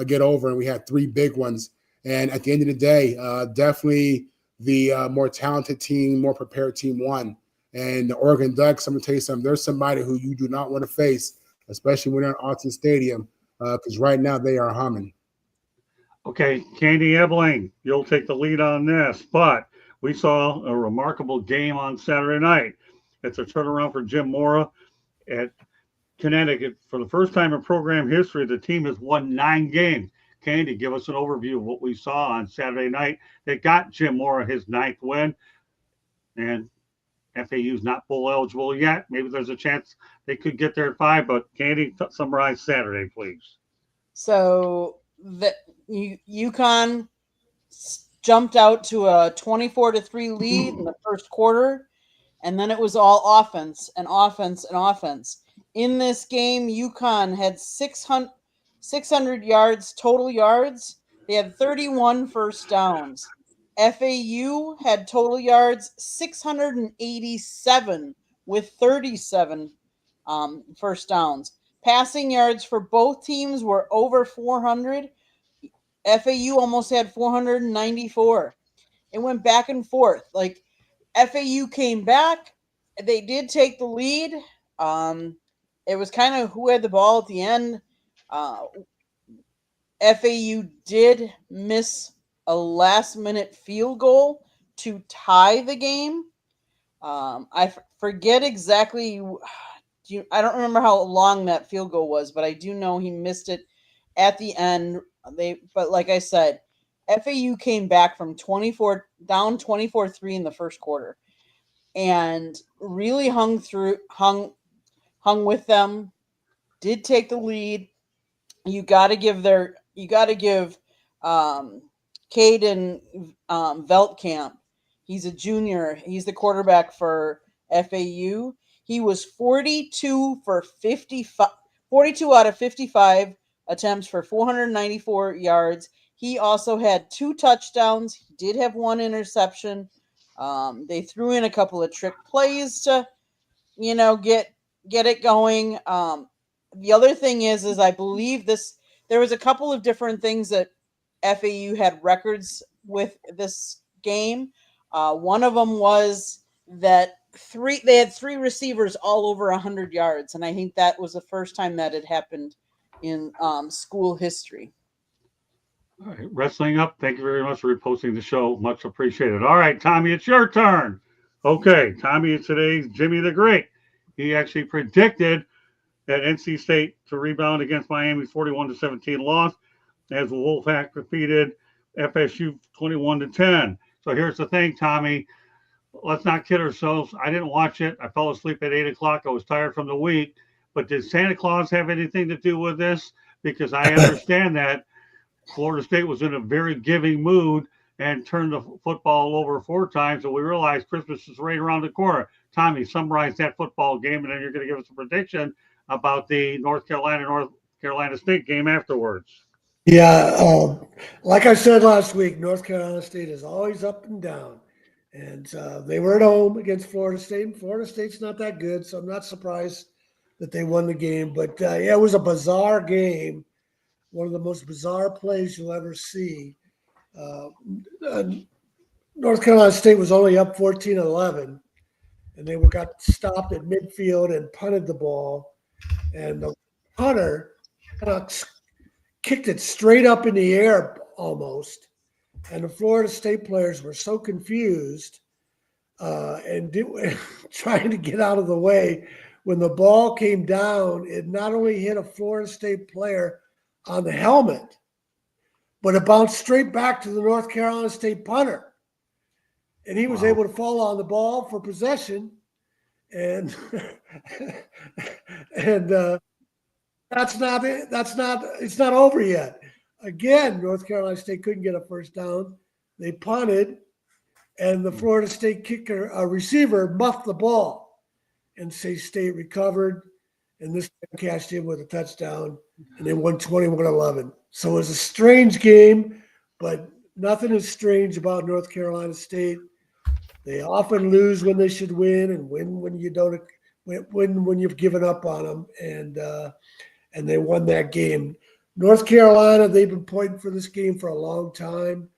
get over, and we had 3 big ones. And at the end of the day, definitely the more talented team, more prepared team won. And the Oregon Ducks, I'm going to tell you something, there's somebody who you do not want to face, especially when they're in Autzen Stadium, because right now they are humming. Okay, Candy Ebling, you'll take the lead on this, but we saw a remarkable game on Saturday night. It's a turnaround for Jim Mora at Connecticut. For the first time in program history, the team has won 9 games. Candy, give us an overview of what we saw on Saturday night that got Jim Mora his 9th win. And FAU's not bowl eligible yet. Maybe there's a chance they could get there at 5, but Candy, summarize Saturday, please. So UConn jumped out to a 24-3 lead in the first quarter, and then it was all offense and offense and offense. In this game, UConn had 600 yards, total yards. They had 31 first downs. FAU had total yards 687 with 37 first downs. Passing yards for both teams were over 400. FAU almost had 494. It went back and forth. Like, FAU came back. They did take the lead. It was kind of who had the ball at the end. FAU did miss a last-minute field goal to tie the game. I forget exactly. I don't remember how long that field goal was, but I do know he missed it at the end. But like I said, FAU came back from 24-3 in the first quarter, and really hung with them. Did take the lead. You got to give Caden Veldkamp. He's a junior. He's the quarterback for FAU. He was 42 out of 55 attempts for 494 yards. He also had 2 touchdowns. He did have 1 interception. They threw in a couple of trick plays to, get it going. The other thing is I believe there was a couple of different things that FAU had records with this game. One of them was that they had 3 receivers all over 100 yards, and I think that was the first time that had happened in school history. All right, Wrestling Up, thank you very much for reposting the show. Much appreciated. All right, Tommy, it's your turn. Okay, Tommy, today's Jimmy the Great. He actually predicted that NC State to rebound against Miami's 41-17 loss as Wolfpack defeated FSU 21-10. So here's the thing, Tommy. Let's not kid ourselves. I didn't watch it. I fell asleep at 8 o'clock. I was tired from the week. But did Santa Claus have anything to do with this? Because I understand that Florida State was in a very giving mood and turned the football over 4 times. And we realized Christmas is right around the corner. Tommy, summarize that football game, and then you're going to give us a prediction about the North Carolina State game afterwards. Yeah, like I said last week, North Carolina State is always up and down. And they were at home against Florida State, and Florida State's not that good, so I'm not surprised that they won the game. But, yeah, it was a bizarre game, one of the most bizarre plays you'll ever see. North Carolina State was only up 14-11, and they got stopped at midfield and punted the ball. And the punter kicked it straight up in the air almost. And the Florida State players were so confused and trying to get out of the way. When the ball came down, it not only hit a Florida State player on the helmet, but it bounced straight back to the North Carolina State punter. And he was able to fall on the ball for possession. And that's not it. It's not over yet. Again, North Carolina State couldn't get a first down. They punted, and the Florida State receiver muffed the ball. NC State recovered, and this time cashed in with a touchdown, and they won 21-11. So it was a strange game, but nothing is strange about North Carolina State. They often lose when they should win, and win when you don't win when you've given up on them, and they won that game. North Carolina, they've been pointing for this game for a long time.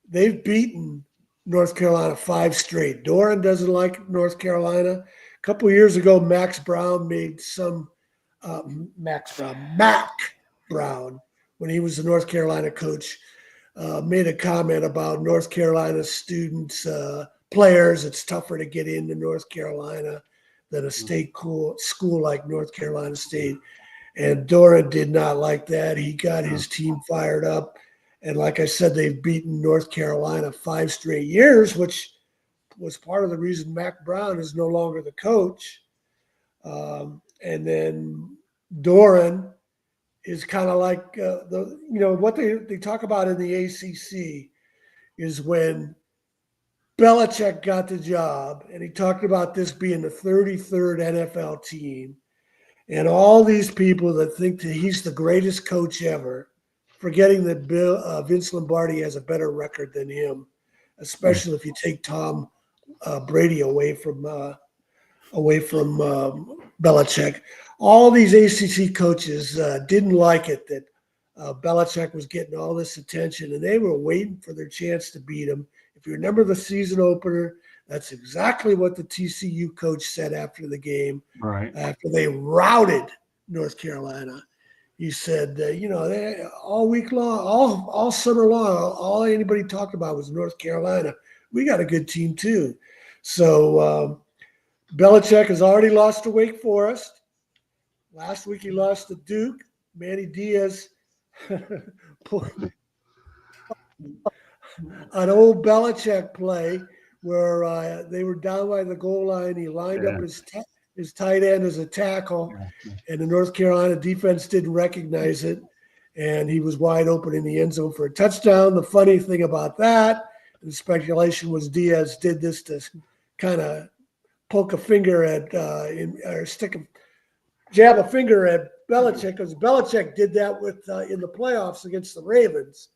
They've beaten North Carolina 5 straight. Doran doesn't like North Carolina. A couple of years ago, Mac Brown, when he was the North Carolina coach, made a comment about North Carolina students, players. It's tougher to get into North Carolina than a state school like North Carolina State. And Doran did not like that. He got his team fired up. And like I said, they've beaten North Carolina 5 straight years, which was part of the reason Mac Brown is no longer the coach. And then Doran is kind of like what they talk about in the ACC is when Belichick got the job, and he talked about this being the 33rd NFL team. And all these people that think that he's the greatest coach ever, forgetting that Vince Lombardi has a better record than him, especially if you take Tom Brady away from Belichick. All these ACC coaches didn't like it that Belichick was getting all this attention, and they were waiting for their chance to beat him. If you remember the season opener, that's exactly what the TCU coach said after the game. Right. After they routed North Carolina, he said, all week long, all summer long, all anybody talked about was North Carolina. We got a good team too. So Belichick has already lost to Wake Forest. Last week he lost to Duke. Manny Diaz, an old Belichick play where they were down by the goal line. He lined up his tight end as a tackle, and the North Carolina defense didn't recognize it, and he was wide open in the end zone for a touchdown. The funny thing about that, the speculation was Diaz did this to kind of poke a finger at jab a finger at Belichick, because Belichick did that with in the playoffs against the Ravens,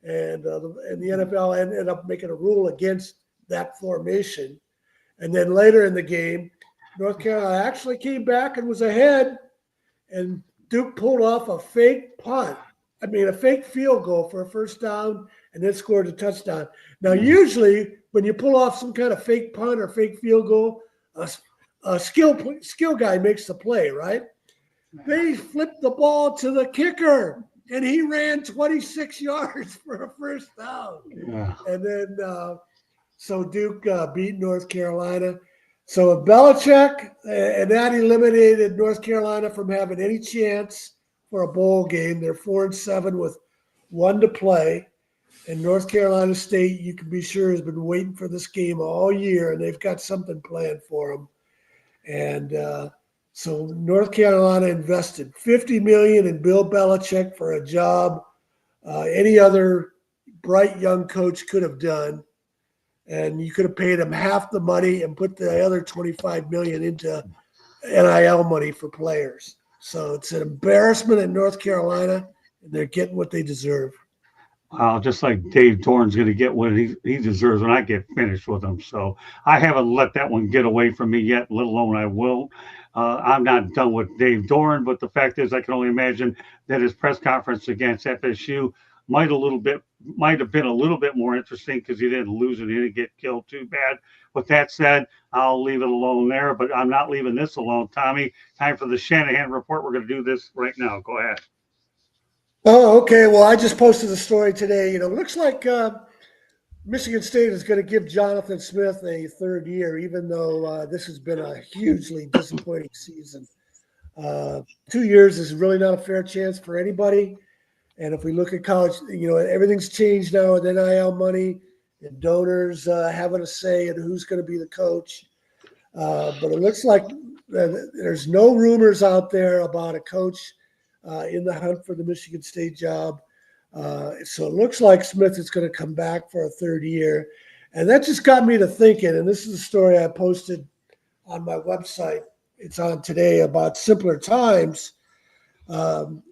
and the NFL ended up making a rule against that formation. And then later in the game, North Carolina actually came back and was ahead, and Duke pulled off a fake field goal for a first down, and then scored a touchdown. Now, usually when you pull off some kind of fake punt or fake field goal, a skill guy makes the play, right? They flipped the ball to the kicker. and he ran 26 yards for a first down. Yeah. And then, so Duke beat North Carolina. So Belichick, and that eliminated North Carolina from having any chance for a bowl game. They're 4-7 with 1 to play. And North Carolina State, you can be sure, has been waiting for this game all year, and they've got something planned for them. And so North Carolina invested $50 million in Bill Belichick for a job any other bright young coach could have done. And you could have paid him half the money and put the other $25 million into NIL money for players. So it's an embarrassment in North Carolina, and they're getting what they deserve. Just like Dave Dorn's going to get what he deserves when I get finished with him. So I haven't let that one get away from me yet, let alone I will. I'm not done with Dave Dorn, but the fact is I can only imagine that his press conference against FSU might have been a little bit more interesting because he didn't lose and he didn't get killed too bad. With that said, I'll leave it alone there, but I'm not leaving this alone. Tommy, time for the Shanahan report. We're going to do this right now. Go ahead. Oh, okay. Well, I just posted a story today. It looks like Michigan State is going to give Jonathan Smith a third year, even though this has been a hugely disappointing season. 2 years is really not a fair chance for anybody. And if we look at college, everything's changed now with NIL money and donors having a say in who's going to be the coach. But it looks like there's no rumors out there about a coach in the hunt for the Michigan State job. So it looks like Smith is going to come back for a third year. And that just got me to thinking, and this is a story I posted on my website. It's on today about simpler times. And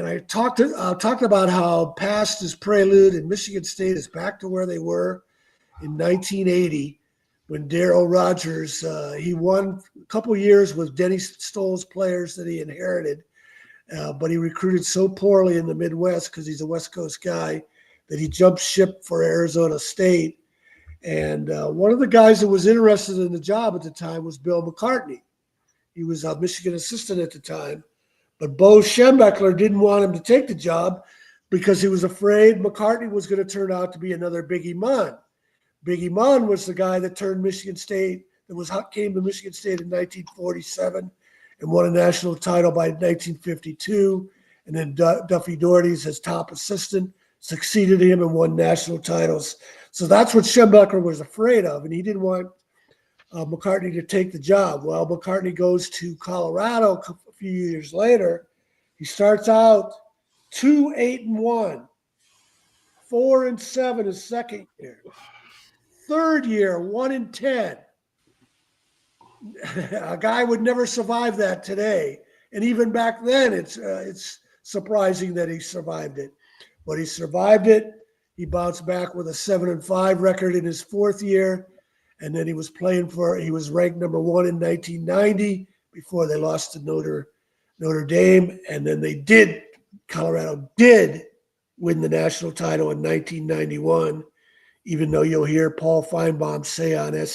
I talked about how past is prelude and Michigan State is back to where they were in 1980 when Darryl Rogers, he won a couple years with Denny Stoll's players that he inherited. But he recruited so poorly in the Midwest because he's a West Coast guy that he jumped ship for Arizona State. And one of the guys that was interested in the job at the time was Bill McCartney. He was a Michigan assistant at the time. But Bo Schembechler didn't want him to take the job because he was afraid McCartney was going to turn out to be another Biggie Munn. Biggie Munn was the guy that turned Michigan State, came to Michigan State in 1947 and won a national title by 1952. And then Duffy Doherty's his top assistant, succeeded him and won national titles. So that's what Schembechler was afraid of, and he didn't want McCartney to take the job. Well, McCartney goes to Colorado a few years later. He starts out 2-8-1, 4-7 his second year. Third year, 1-10. A guy would never survive that today. And even back then, it's surprising that he survived it. But he survived it. He bounced back with a 7-5 record in his fourth year. And then he was ranked number 1 in 1990 before they lost to Notre Dame. And then Colorado did win the national title in 1991, even though you'll hear Paul Feinbaum say on the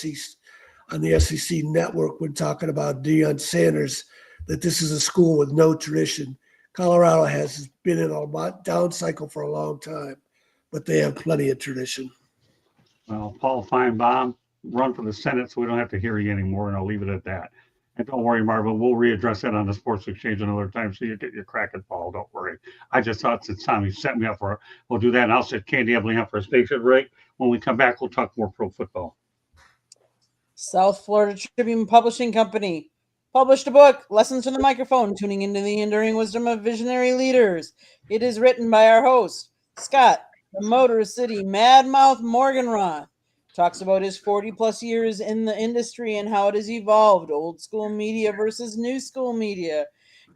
SEC network when talking about Deion Sanders that this is a school with no tradition. Colorado has been in a down cycle for a long time, but they have plenty of tradition. Well, Paul Feinbaum, run for the Senate so we don't have to hear you anymore, and I'll leave it at that. And don't worry, Marvin, we'll readdress that on the Sports Exchange another time so you get your crack at Paul. Don't worry. I just thought since Tommy set me up we'll do that, and I'll set Candy Ebling up for a station break. When we come back, we'll talk more pro football. South Florida Tribune Publishing Company published a book, Lessons from the Microphone, Tuning into the Enduring Wisdom of Visionary Leaders. It is written by our host, Scott, the Motor City Madmouth Morganroth. Talks about his 40-plus years in the industry and how it has evolved, old school media versus new school media.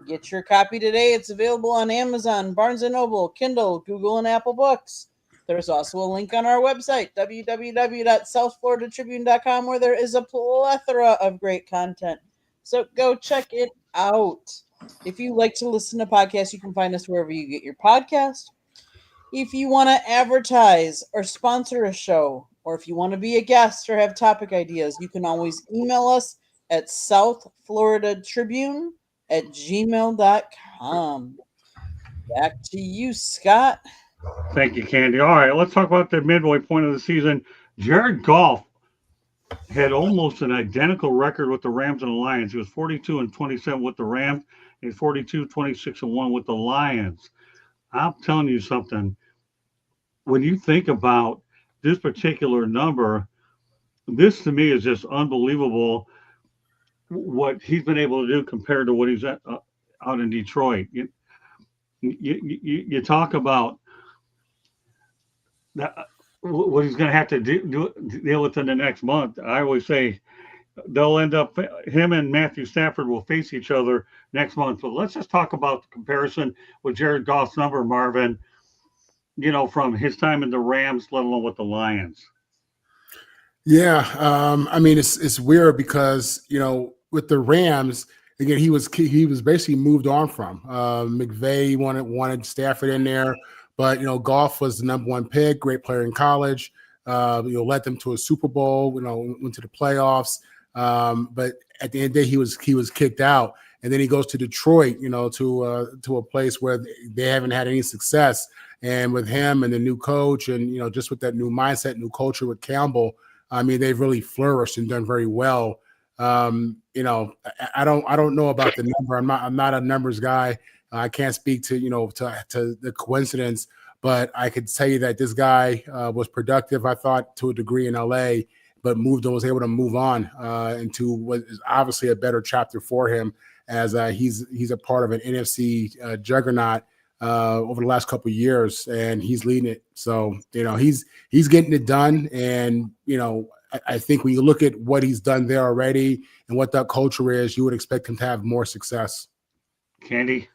Get your copy today. It's available on Amazon, Barnes & Noble, Kindle, Google, and Apple Books. There's also a link on our website, www.southfloridatribune.com, where there is a plethora of great content. So go check it out. If you like to listen to podcasts, you can find us wherever you get your podcast. If you want to advertise or sponsor a show, or if you want to be a guest or have topic ideas, you can always email us at southfloridatribune@gmail.com. Back to you, Scott. Thank you, Candy. All right, let's talk about the midway point of the season. Jared Goff had almost an identical record with the Rams and the Lions. He was 42-27 with the Rams and 42-26-1 with the Lions. I'm telling you something. When you think about this particular number, this to me is just unbelievable what he's been able to do compared to what he's at, out in Detroit. You talk about that, what he's going to have to deal with in the next month. I always say they'll end up, him and Matthew Stafford will face each other next month. But let's just talk about the comparison with Jared Goff's number, Marvin, from his time in the Rams, let alone with the Lions. Yeah. I mean, it's weird because, with the Rams, again, he was basically moved on from. McVay wanted Stafford in there, but Goff was the number one pick, great player in college. Led them to a Super Bowl. Went to the playoffs. But at the end of the day, he was kicked out, and then he goes to Detroit. To a place where they haven't had any success. And with him and the new coach, and just with that new mindset, new culture with Campbell, I mean, they've really flourished and done very well. I don't know about the number. I'm not a numbers guy. I can't speak to the coincidence, but I could tell you that this guy was productive, I thought, to a degree in LA, but was able to move on into what is obviously a better chapter for him, as he's a part of an NFC juggernaut over the last couple of years, and he's leading it. So he's getting it done, and I think when you look at what he's done there already and what that culture is, you would expect him to have more success. Candy?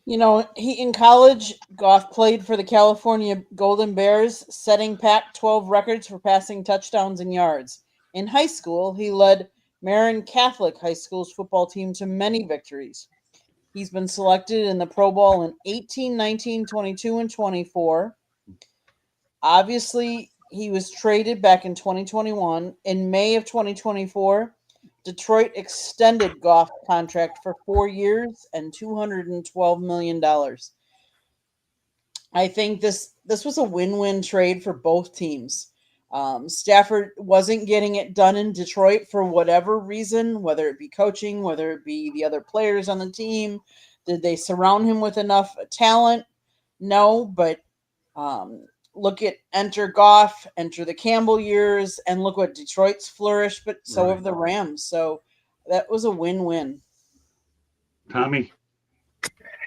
He in college, Goff played for the California Golden Bears, setting Pac-12 records for passing touchdowns and yards. In high school, he led Marin Catholic High School's football team to many victories. He's been selected in the Pro Bowl in 18, 19, 22, and 24. Obviously, he was traded back in 2021. In May of 2024, Detroit extended Goff's contract for 4 years and $212 million. I think this was a win-win trade for both teams. Stafford wasn't getting it done in Detroit for whatever reason, whether it be coaching, whether it be the other players on the team. Did they surround him with enough talent? No, but look at enter Goff, enter the Campbell years, and look what Detroit's flourished, but so have the Rams. So that was a win-win. Tommy?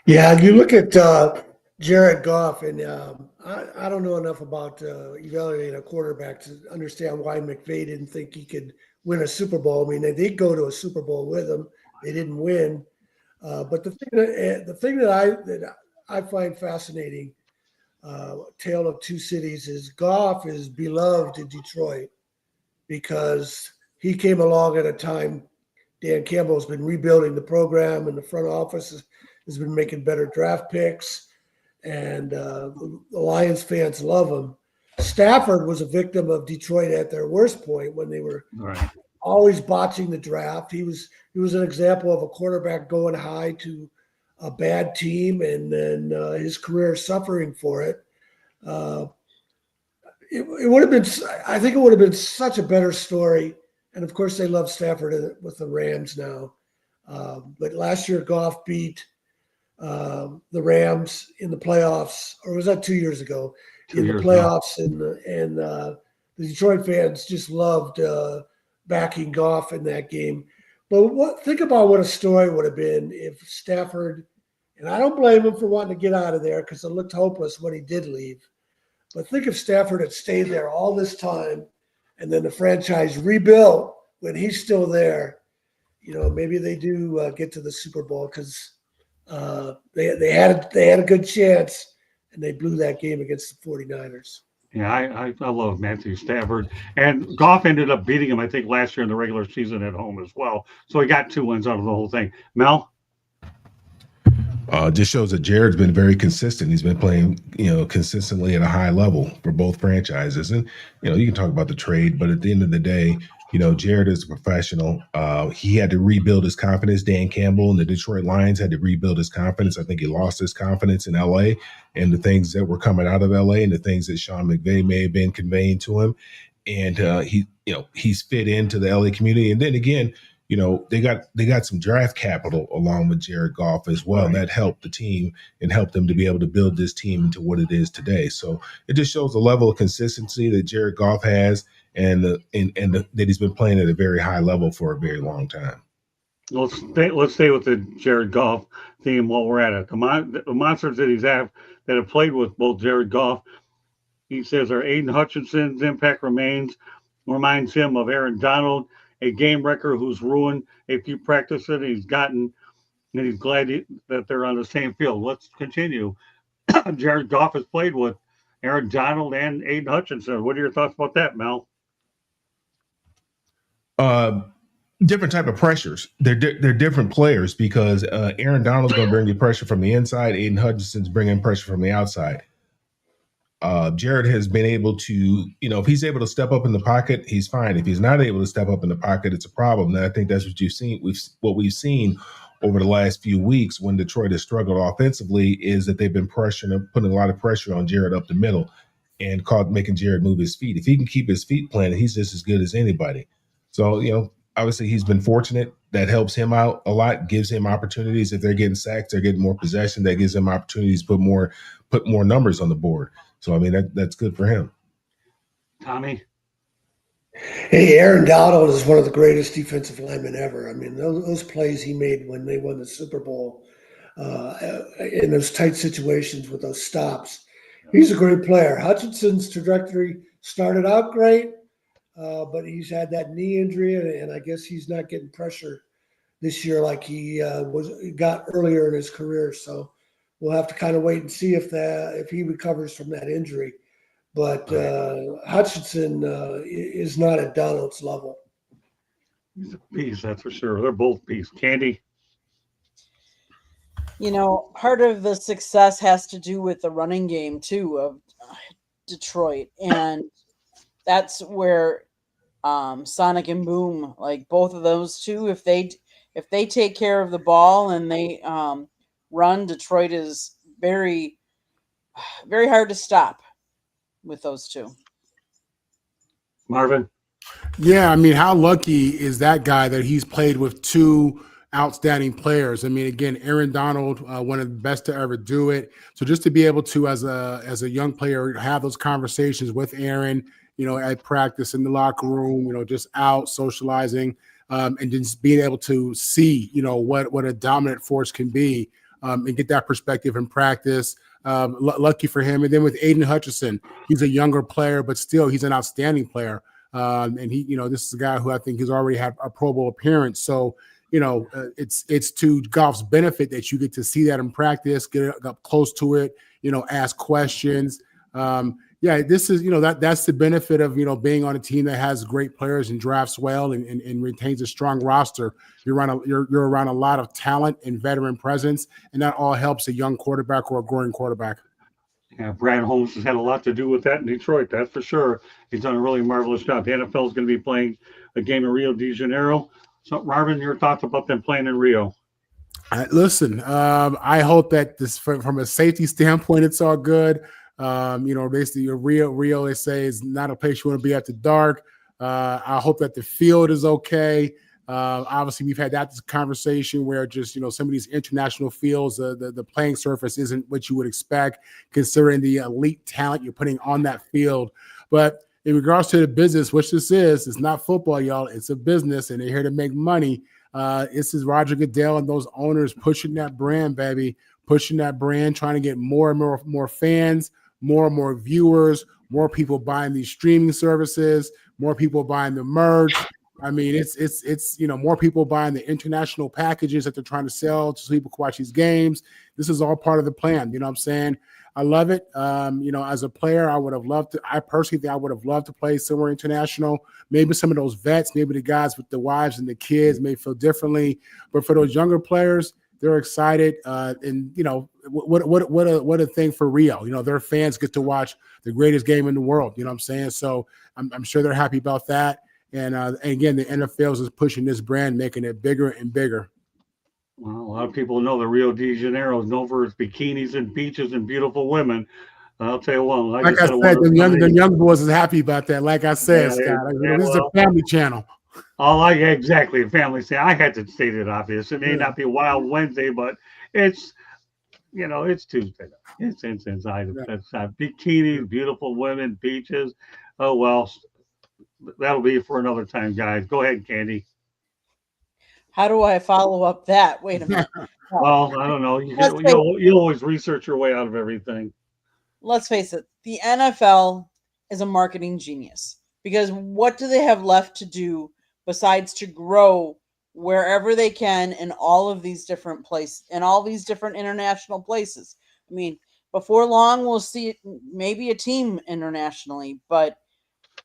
Yeah, you look at Jared Goff, and I don't know enough about evaluating a quarterback to understand why McVay didn't think he could win a Super Bowl. I mean, they did go to a Super Bowl with him. They didn't win. But the thing that I find fascinating, tale of two cities, is Goff is beloved in Detroit because he came along at a time Dan Campbell has been rebuilding the program, and the front office has been making better draft picks, and the Lions fans love him. Stafford was a victim of Detroit at their worst point when they were always botching the draft. He was an example of a quarterback going high to a bad team, and then his career suffering for it. It would have been, I think it would have been such a better story. And of course, they love Stafford with the Rams now. But last year, Goff beat the Rams in the playoffs, or was that 2 years ago? In the playoffs, and the Detroit fans just loved backing Goff in that game. But think about what a story would have been if Stafford, and I don't blame him for wanting to get out of there because it looked hopeless when he did leave. But think if Stafford had stayed there all this time, and then the franchise rebuilt when he's still there. Maybe they do get to the Super Bowl because they had a good chance, and they blew that game against the 49ers. Yeah, I love Matthew Stafford. And Goff ended up beating him, I think, last year in the regular season at home as well. So he got 2 wins out of the whole thing. Mel? Just shows that Jared's been very consistent. He's been playing, consistently at a high level for both franchises. And, you can talk about the trade, but at the end of the day, Jared is a professional. He had to rebuild his confidence. Dan Campbell and the Detroit Lions had to rebuild his confidence. I think he lost his confidence in LA and the things that were coming out of LA and the things that Sean McVay may have been conveying to him. And he's fit into the LA community. And then again, they got some draft capital along with Jared Goff as well. Right. That helped the team and helped them to be able to build this team into what it is today. So it just shows the level of consistency that Jared Goff has and that he's been playing at a very high level for a very long time. Let's stay with the Jared Goff theme while we're at it. The monsters that have played with both Jared Goff, he says, are Aiden Hutchinson's impact reminds him of Aaron Donald, a game wrecker who's ruined a few practices he's gotten, and he's glad that they're on the same field. Let's continue. Jared Goff has played with Aaron Donald and Aiden Hutchinson. What are your thoughts about that, Mel? Different type of pressures. They're different players because Aaron Donald's going to bring you pressure from the inside. Aiden Hutchinson's bringing pressure from the outside. Jared has been able to, if he's able to step up in the pocket, he's fine. If he's not able to step up in the pocket, it's a problem. And I think that's what we've seen over the last few weeks when Detroit has struggled offensively is that they've been putting a lot of pressure on Jared up the middle and making Jared move his feet. If he can keep his feet planted, he's just as good as anybody. So, obviously he's been fortunate. That helps him out a lot, gives him opportunities. If they're getting sacks, they're getting more possession. That gives him opportunities to put more numbers on the board. So, that's good for him. Tommy? Hey, Aaron Donald is one of the greatest defensive linemen ever. Those plays he made when they won the Super Bowl in those tight situations with those stops, he's a great player. Hutchinson's trajectory started out great, but he's had that knee injury, and I guess he's not getting pressure this year like he got earlier in his career. So we'll have to kind of wait and see if he recovers from that injury. But Hutchinson is not at Donald's level. He's a beast, that's for sure. They're both beasts. Candy? Part of the success has to do with the running game, too, of Detroit. And that's where Sonic and Boom, like both of those two, if they take care of the ball and they run, Detroit is very, very hard to stop with those two. Marvin? Yeah, how lucky is that guy that he's played with two outstanding players? Again, Aaron Donald, one of the best to ever do it. So just to be able to, as a young player, have those conversations with Aaron, at practice, in the locker room, just out socializing, and just being able to see, what a dominant force can be, and get that perspective in practice. Lucky for him. And then with Aiden Hutchinson, he's a younger player, but still he's an outstanding player. And he, this is a guy who I think has already had a Pro Bowl appearance. So, it's to Goff's benefit that you get to see that in practice, get up close to it, ask questions. This is, that's the benefit of, being on a team that has great players and drafts well and retains a strong roster. You're around a lot of talent and veteran presence, and that all helps a young quarterback or a growing quarterback. Yeah, Brad Holmes has had a lot to do with that in Detroit, that's for sure. He's done a really marvelous job. The NFL is going to be playing a game in Rio de Janeiro. So, Marvin, your thoughts about them playing in Rio? Listen, I hope that this, from a safety standpoint, it's all good. Basically Rio, they say, is not a place you want to be after dark. I hope that the field is okay. Obviously, we've had that conversation where just, some of these international fields, the playing surface isn't what you would expect, considering the elite talent you're putting on that field. But in regards to the business, which this is, it's not football, y'all. It's a business, and they're here to make money. This is Roger Goodell and those owners pushing that brand, baby, pushing that brand, trying to get more and more fans, more and more viewers, more people buying these streaming services, more people buying the merch. It's more people buying the international packages that they're trying to sell so people can watch these games. This is all part of the plan. You know what I'm saying? I love it. As a player, I personally think I would have loved to play somewhere international. Maybe some of those vets, maybe the guys with the wives and the kids may feel differently. But for those younger players, they're excited. What a thing for Rio. Their fans get to watch the greatest game in the world. You know what I'm saying? So I'm sure they're happy about that. And again, the NFL is pushing this brand, making it bigger and bigger. Well, a lot of people know that Rio de Janeiro is known for its bikinis and beaches and beautiful women. I'll tell you what. Like I said, the young boys is happy about that. Like I said, Scott, this is a family channel. Exactly, a family say. I had to state it obvious. It may not be Wild Wednesday, but it's it's Tuesday. It's inside. It's bikinis, beautiful women, beaches. Oh well, that'll be for another time, guys. Go ahead, Candy. How do I follow up that? Wait a minute. Well, I don't know. You always research your way out of everything. Let's face it, the NFL is a marketing genius, because what do they have left to do besides to grow wherever they can in all of these different places, in all these different international places? I mean, before long, we'll see maybe a team internationally, but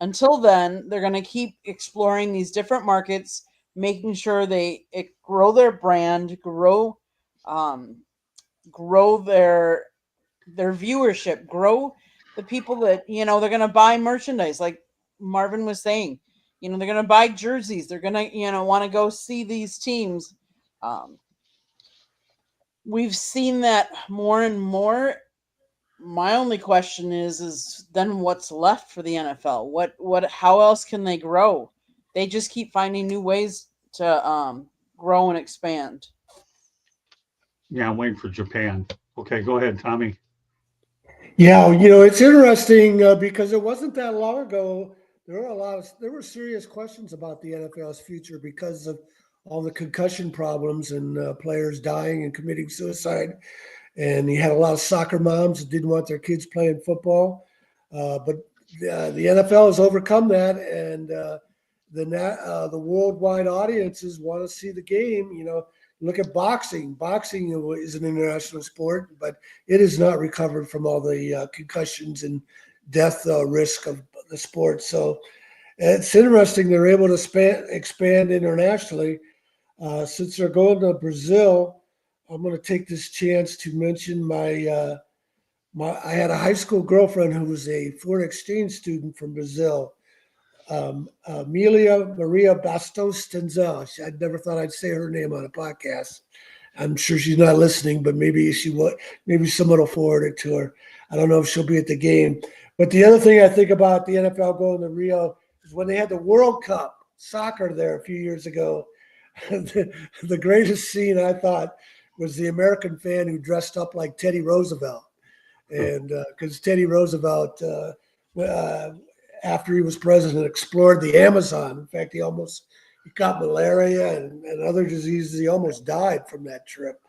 until then, they're going to keep exploring these different markets, making sure they grow their brand, grow their viewership, grow the people that they're going to buy merchandise, like Marvin was saying. They're going to buy jerseys. They're going to want to go see these teams. We've seen that more and more. My only question is then what's left for the NFL? How else can they grow? They just keep finding new ways to grow and expand. Yeah, I'm waiting for Japan. Okay, go ahead, Tommy. Yeah, it's interesting because it wasn't that long ago. There were serious questions about the NFL's future because of all the concussion problems and players dying and committing suicide. And you had a lot of soccer moms that didn't want their kids playing football. But the NFL has overcome that, and the worldwide audiences want to see the game. Look at boxing. Boxing is an international sport, but it has not recovered from all the concussions and death risk of the sport. So it's interesting they're able to expand internationally. Since they're going to Brazil, I'm going to take this chance to mention I had a high school girlfriend who was a foreign exchange student from Brazil, Amelia Maria Bastos Tenzel. I never thought I'd say her name on a podcast. I'm sure she's not listening, but maybe she will. Maybe someone will forward it to her. I don't know if she'll be at the game. But the other thing I think about the NFL going to Rio is when they had the World Cup soccer there a few years ago. The greatest scene I thought was the American fan who dressed up like Teddy Roosevelt. And because Teddy Roosevelt, after he was president, explored the Amazon. In fact, he got malaria and other diseases. He almost died from that trip.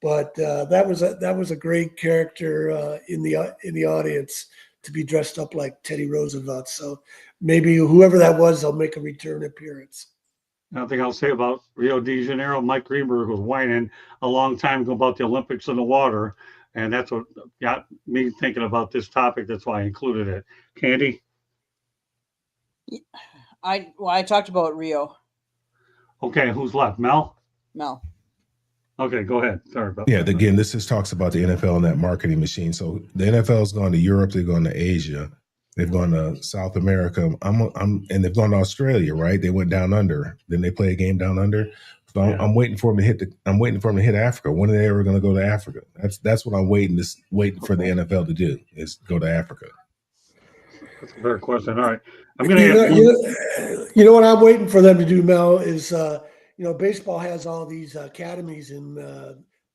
But that was a great character in the audience to be dressed up like Teddy Roosevelt. So maybe whoever that was, they'll make a return appearance. Nothing I'll say about Rio de Janeiro. Mike Greenberg was whining a long time ago about the Olympics in the water, and that's what got me thinking about this topic. That's why I included it. Candy? I talked about Rio. Okay, who's left? Mel? Mel. Okay, go ahead. Sorry about that. Yeah, again, this just talks about the NFL and that marketing machine. So the NFL's gone to Europe, they've gone to Asia. They've gone to South America. And they've gone to Australia, right? They went down under. Then they play a game down under. So I'm waiting for them to hit. I'm waiting for them to hit Africa. When are they ever going to go to Africa? That's what I'm waiting for the NFL to do, is go to Africa. That's a fair question. All right, I'm going to ask you know what I'm waiting for them to do, Mel, is baseball has all these academies in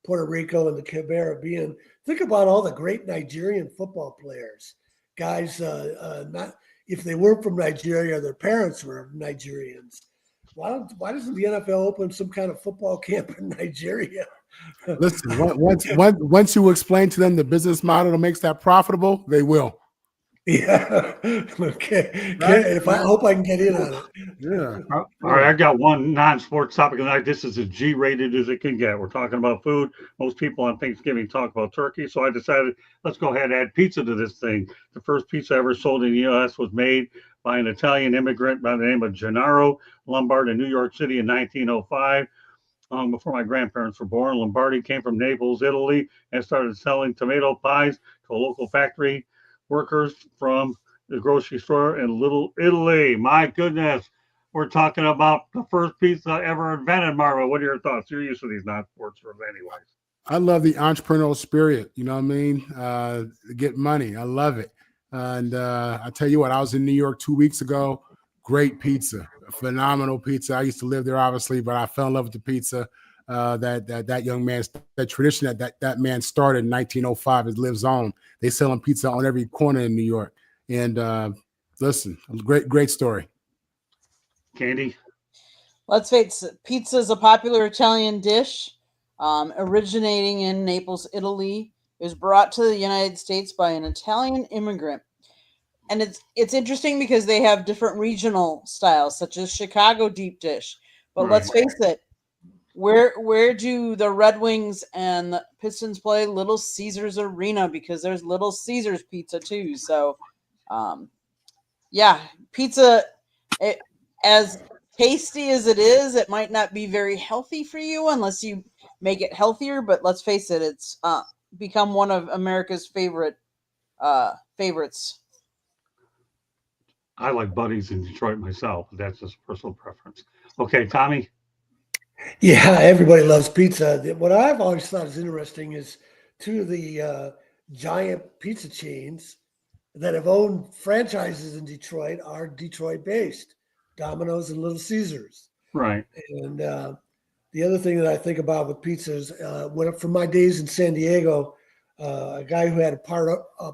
Puerto Rico and the Caribbean. Think about all the great Nigerian football players. Guys, not if they weren't from Nigeria, their parents were Nigerians. Why doesn't the NFL open some kind of football camp in Nigeria? Listen, once you explain to them the business model that makes that profitable, they will. Yeah. Okay. I hope I can get in on it. Yeah. All right, I got one non-sports topic tonight. This is as G-rated as it can get. We're talking about food. Most people on Thanksgiving talk about turkey, so I decided let's go ahead and add pizza to this thing. The first pizza ever sold in the U.S. was made by an Italian immigrant by the name of Gennaro Lombardi in New York City in 1905. Long before my grandparents were born, Lombardi came from Naples, Italy, and started selling tomato pies to a local factory workers from the grocery store in Little Italy. My goodness, we're talking about the first pizza ever invented. Marvin, what are your thoughts? You're used to these non-sports rooms anyways. I love the entrepreneurial spirit. You know what I mean? Get money. I love it. And I tell you what, I was in New York 2 weeks ago. Great pizza, phenomenal pizza. I used to live there, obviously, but I fell in love with the pizza. That young man, that tradition that man started in 1905, it lives on. They selling pizza on every corner in New York. And listen, great story. Candy. Let's face it, pizza is a popular Italian dish, originating in Naples, Italy. It was brought to the United States by an Italian immigrant. And it's interesting because they have different regional styles, such as Chicago deep dish. But let's face it, where do the Red Wings and the Pistons play? Little Caesars Arena, because there's Little Caesars pizza too. So, yeah, pizza, as tasty as it is, it might not be very healthy for you unless you make it healthier. But let's face it, it's become one of America's favorites. I like Buddies in Detroit myself. But that's just personal preference. Okay, Tommy. Yeah, everybody loves pizza. What I've always thought is interesting is two of the giant pizza chains that have owned franchises in Detroit are Detroit-based, Domino's and Little Caesars. Right. And the other thing that I think about with pizzas, from my days in San Diego, a guy who had a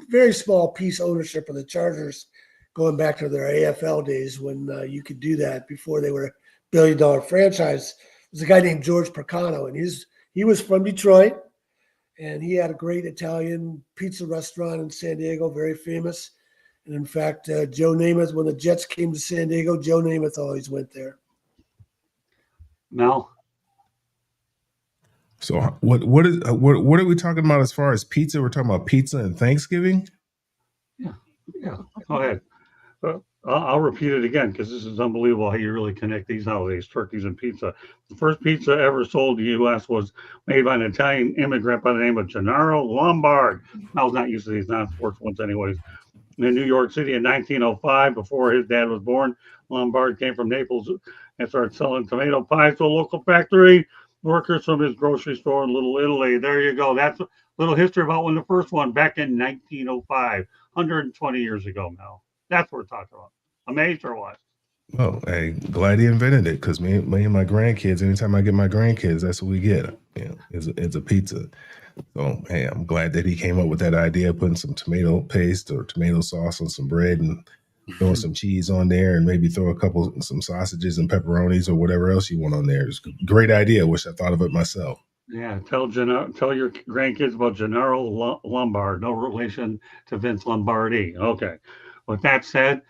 very small piece ownership of the Chargers, going back to their AFL days when you could do that before they were a billion-dollar franchise, was a guy named George Percano, and he was from Detroit, and he had a great Italian pizza restaurant in San Diego, very famous. And in fact, Joe Namath, when the Jets came to San Diego, Joe Namath always went there. Mel. So what are we talking about as far as pizza? We're talking about pizza and Thanksgiving? Yeah. Go ahead. I'll repeat it again because this is unbelievable how you really connect these holidays, turkeys and pizza. The first pizza ever sold to the U.S. was made by an Italian immigrant by the name of Gennaro Lombard. I was not used to these non-sports ones anyways. In New York City in 1905, before his dad was born, Lombard came from Naples and started selling tomato pies to a local factory. Workers from his grocery store in Little Italy. There you go. That's a little history about when the first one back in 1905, 120 years ago, Mel. That's what we're talking about. Amazed or what? Well, hey, glad he invented it because me and my grandkids, anytime I get my grandkids, that's what we get. It's a pizza. So, hey, I'm glad that he came up with that idea, putting some tomato paste or tomato sauce on some bread and throwing some cheese on there and maybe throw some sausages and pepperonis or whatever else you want on there. It's a great idea. Wish I thought of it myself. Yeah, tell your grandkids about Gennaro Lombard, no relation to Vince Lombardi. Okay. With that said,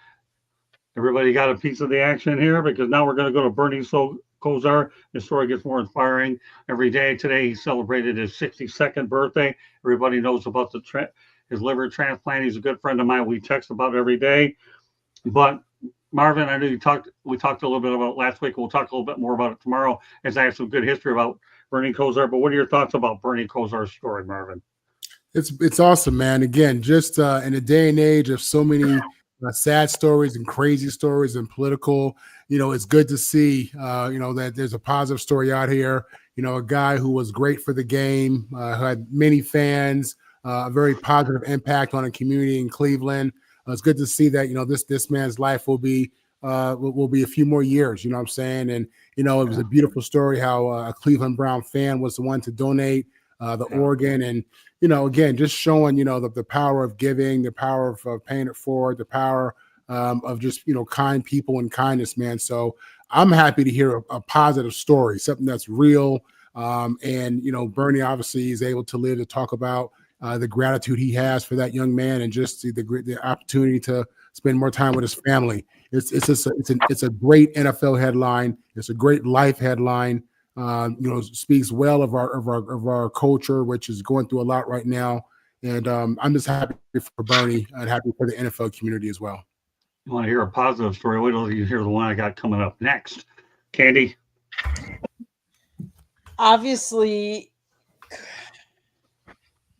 everybody got a piece of the action here because now we're going to go to Bernie Kosar. His story gets more inspiring every day. Today he celebrated his 62nd birthday. Everybody knows about his liver transplant. He's a good friend of mine. We text about it every day. But Marvin, I know we talked a little bit about it last week. We'll talk a little bit more about it tomorrow as I have some good history about Bernie Kosar. But what are your thoughts about Bernie Kosar's story, Marvin? It's awesome, man. Again, just in a day and age of so many sad stories and crazy stories and political, it's good to see, that there's a positive story out here. A guy who was great for the game, who had many fans, a very positive impact on a community in Cleveland. It's good to see that, this man's life will be a few more years, you know what I'm saying? And, it was a beautiful story how a Cleveland Brown fan was the one to donate the organ. And, again, just showing, the power of giving, the power of paying it forward, the power of just, kind people and kindness, man. So I'm happy to hear a positive story, something that's real. And, Bernie obviously is able to live to talk about the gratitude he has for that young man and just the opportunity to spend more time with his family. It's a great NFL headline. It's a great life headline. Speaks well of our culture, which is going through a lot right now. And I'm just happy for Bernie and happy for the NFL community as well. You want to hear a positive story? Wait till you hear the one I got coming up next. Candy. Obviously,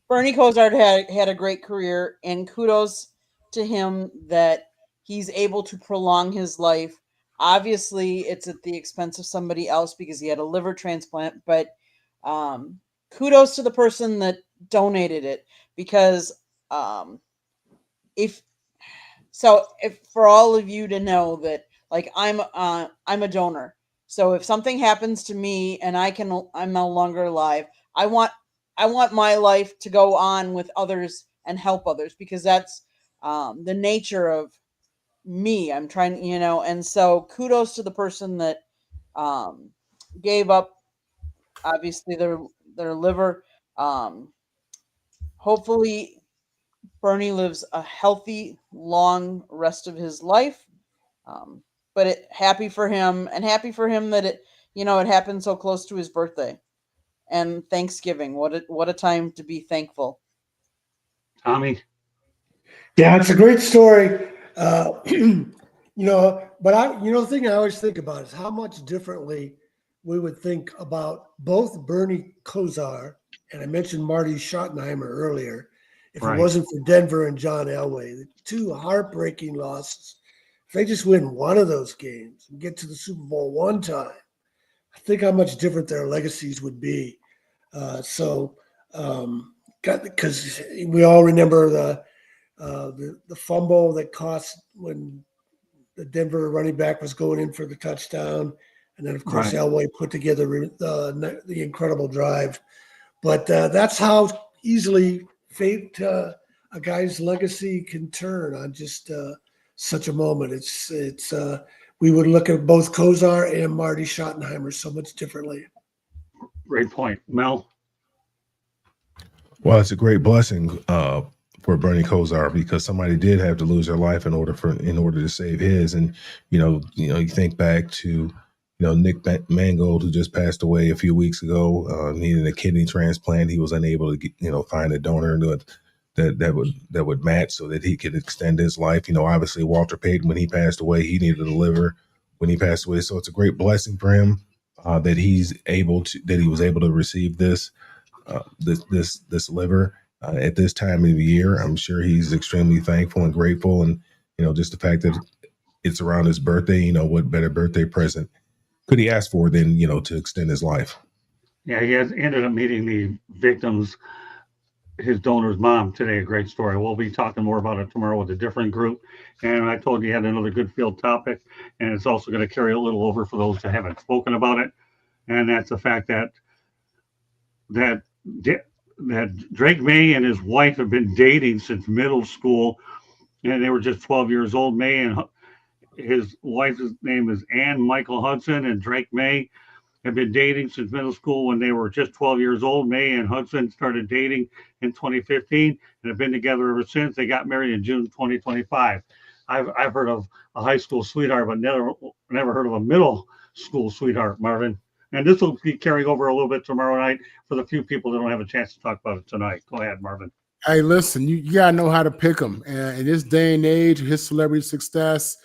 Bernie Kosar had a great career, and kudos to him that he's able to prolong his life Obviously, it's at the expense of somebody else because he had a liver transplant, but kudos to the person that donated it, because if for all of you to know that, like, I'm a donor. So if something happens to me and I'm no longer alive, I want my life to go on with others and help others, because that's the nature of me. I'm trying, and so kudos to the person that gave up, obviously, their liver. Hopefully Bernie lives a healthy, long rest of his life. But happy for him, and happy for him that it happened so close to his birthday and Thanksgiving. What a time to be thankful. Tommy. Yeah, it's a great story. But the thing I always think about is how much differently we would think about both Bernie Kosar and I mentioned Marty Schottenheimer earlier. If Right. it wasn't for Denver and John Elway, the two heartbreaking losses. If they just win one of those games and get to the Super Bowl one time, I think how much different their legacies would be. Because we all remember the fumble that cost when the Denver running back was going in for the touchdown, and then of course Right. Elway put together the incredible drive. But that's how easily fate, a guy's legacy can turn on just such a moment. It's we would look at both Kosar and Marty Schottenheimer so much differently. Great point, Mel. Well, it's a great blessing for Bernie Kosar, because somebody did have to lose their life in order to save his. And you think back to Nick Mangold, who just passed away a few weeks ago, needing a kidney transplant. He was unable to find a donor that would match so that he could extend his life. Obviously Walter Payton, when he passed away, he needed a liver when he passed away. So it's a great blessing for him that he was able to receive this liver at this time of the year. I'm sure he's extremely thankful and grateful, and just the fact that it's around his birthday. What better birthday present could he ask for than to extend his life? Yeah, he has ended up meeting the victims, his donor's mom today. A great story. We'll be talking more about it tomorrow with a different group. And I told you had another good field topic, and it's also going to carry a little over for those that haven't spoken about it. And that's the fact that Drake May and his wife have been dating since middle school, and they were just 12 years old. May and his wife's name is Ann Michael Hudson, and Drake May have been dating since middle school when they were just 12 years old. May and Hudson started dating in 2015 and have been together ever since. They got married in June 2025. I've heard of a high school sweetheart, but never heard of a middle school sweetheart, Marvin. And this will be carrying over a little bit tomorrow night for the few people that don't have a chance to talk about it tonight. Go ahead, Marvin. Hey, listen, you gotta know how to pick him. And in this day and age, his celebrity success,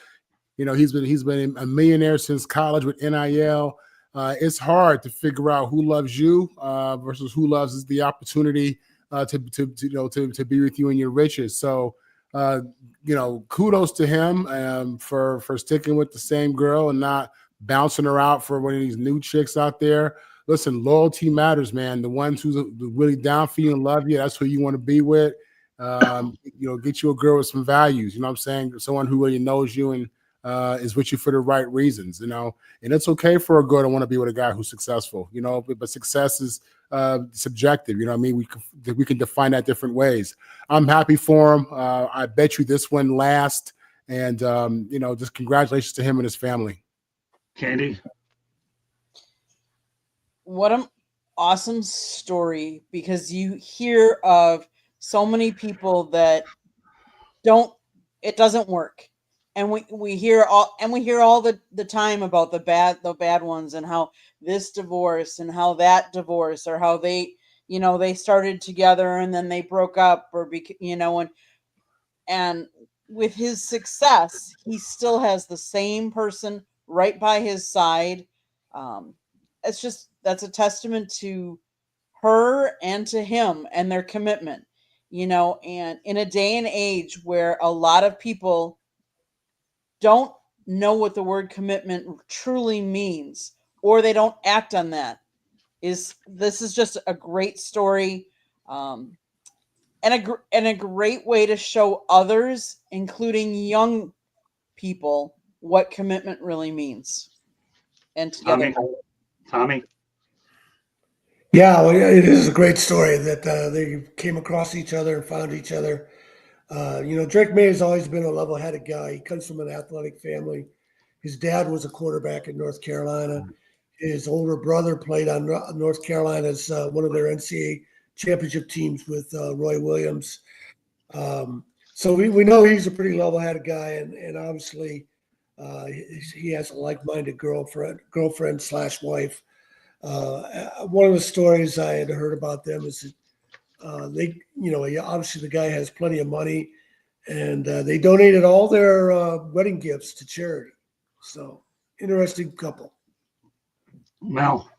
he's been a millionaire since college with NIL. It's hard to figure out who loves you versus who loves the opportunity to be with you in your riches. So kudos to him for sticking with the same girl and not bouncing her out for one of these new chicks out there. Listen, loyalty matters, man. The ones who's really down for you and love you, that's who you want to be with. Get you a girl with some values. You know what I'm saying? Someone who really knows you and is with you for the right reasons. And it's okay for a girl to want to be with a guy who's successful. But success is subjective. You know what I mean? We can define that different ways. I'm happy for him. I bet you this one lasts. And just congratulations to him and his family. Candy. What an awesome story, because you hear of so many people that it doesn't work. And we hear all the time about the bad ones, and how this divorce and how that divorce, or how they started together and then they broke up, or and with his success, he still has the same person right by his side. That's a testament to her and to him and their commitment, and in a day and age where a lot of people don't know what the word commitment truly means, or they don't act on that. This is just a great story, and a great way to show others, including young people, what commitment really means. And together, Tommy. Yeah, well, it is a great story that they came across each other and found each other. Drake May has always been a level-headed guy. He comes from an athletic family. His dad was a quarterback in North Carolina. His older brother played on North Carolina's one of their NCAA championship teams with Roy Williams. So we know he's a pretty level-headed guy, and obviously he has a like-minded girlfriend/wife. One of the stories I had heard about them is that obviously the guy has plenty of money, and they donated all their wedding gifts to charity. So interesting couple. Mel.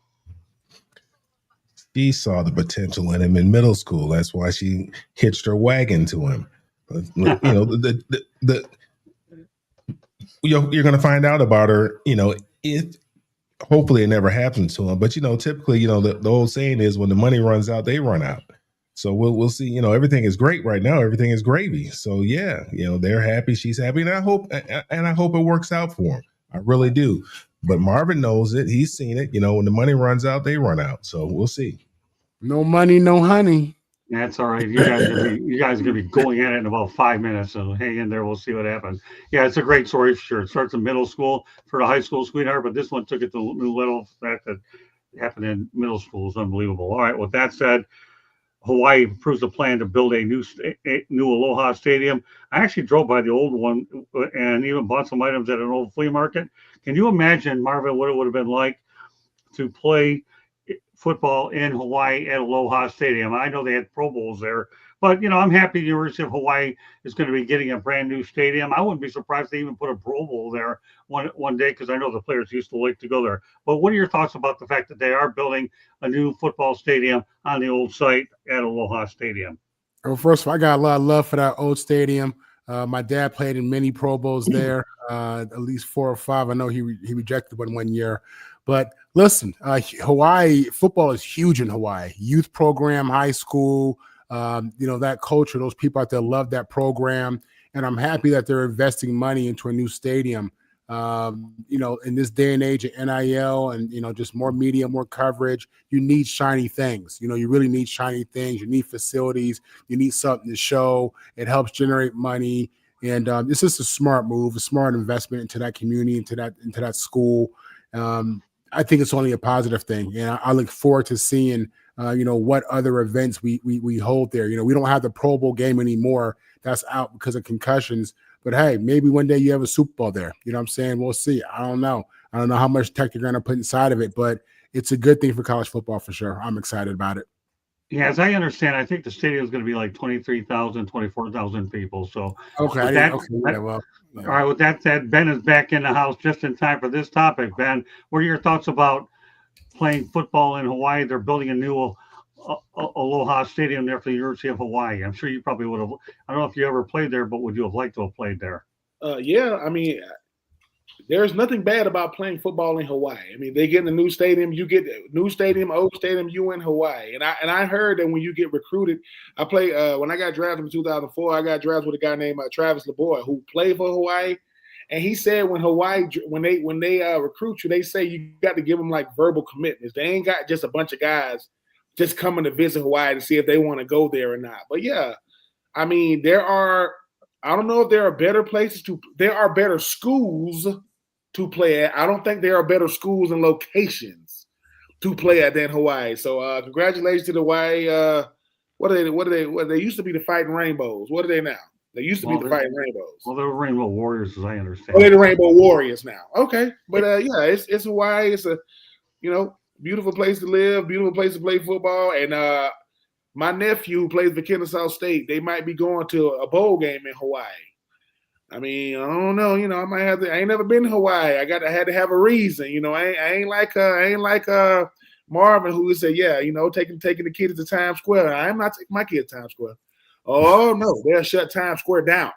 She saw the potential in him in middle school. That's why she hitched her wagon to him. You're going to find out about her, if hopefully it never happens to him. But, typically, the old saying is when the money runs out, they run out. So we'll see, everything is great right now. Everything is gravy. So, yeah, they're happy. She's happy. And I hope it works out for him. I really do. But Marvin knows it. He's seen it. When the money runs out, they run out. So we'll see. No money, no honey. That's all right. You guys are gonna be going at it in about 5 minutes, so hang in there. We'll see what happens. Yeah, it's a great story for sure. It starts in middle school for the high school sweetheart, but this one took it to a new level. The fact that it happened in middle school is unbelievable. All right, with that said, Hawaii approves a plan to build a new Aloha Stadium. I actually drove by the old one and even bought some items at an old flea market. Can you imagine, Marvin, what it would have been like to play football in Hawaii at Aloha Stadium? I know they had Pro Bowls there, but I'm happy the University of Hawaii is going to be getting a brand new stadium. I wouldn't be surprised if they even put a Pro Bowl there one day, because I know the players used to like to go there. But what are your thoughts about the fact that they are building a new football stadium on the old site at Aloha Stadium? Well, first of all, I got a lot of love for that old stadium. My dad played in many Pro Bowls there, at least 4 or 5. I know he rejected one year. But listen, Hawaii football is huge in Hawaii. Youth program, high school, that culture, those people out there love that program. And I'm happy that they're investing money into a new stadium. In this day and age of NIL and, just more media, more coverage, you need shiny things. You really need shiny things. You need facilities. You need something to show. It helps generate money. And this is a smart move, a smart investment into that community, into that school. I think it's only a positive thing. And I look forward to seeing, what other events we hold there. We don't have the Pro Bowl game anymore. That's out because of concussions. But, hey, maybe one day you have a Super Bowl there. You know what I'm saying? We'll see. I don't know. I don't know how much tech they're going to put inside of it, but it's a good thing for college football for sure. I'm excited about it. Yeah, as I understand, I think the stadium is going to be like 23,000, 24,000 people. So, okay. All right. With that said, Ben is back in the house just in time for this topic. Ben, what are your thoughts about playing football in Hawaii? They're building a new Aloha Stadium there for the University of Hawaii. I'm sure you probably would have. I don't know if you ever played there, but would you have liked to have played there? Yeah, I mean, there's nothing bad about playing football in Hawaii. I mean, they get in a new stadium, you get a new stadium, old stadium, you in Hawaii. And I heard that when you get recruited, I played when I got drafted in 2004, I got drafted with a guy named Travis LeBoy who played for Hawaii. And he said when they recruit you, they say you got to give them like verbal commitments. They ain't got just a bunch of guys just coming to visit Hawaii to see if they want to go there or not. But yeah, I mean, I don't know if there are better there are better schools to play at. I don't think there are better schools and locations to play at than Hawaii. So congratulations to the Hawaii. What are they used to be the Fighting Rainbows. What are they now? They used to be the Fighting Rainbows. Well, they're Rainbow Warriors, as I understand. Oh, they're the Rainbow Warriors now. Okay. But yeah, it's Hawaii. It's a, beautiful place to live, beautiful place to play football. And my nephew who plays for Kennesaw State, they might be going to a bowl game in Hawaii. I mean, I don't know. I might have to. I ain't never been to Hawaii. I had to have a reason. I ain't like Marvin who said, yeah, taking the kids to Times Square. I am not taking my kids to Times Square. Oh no, they'll shut Times Square down.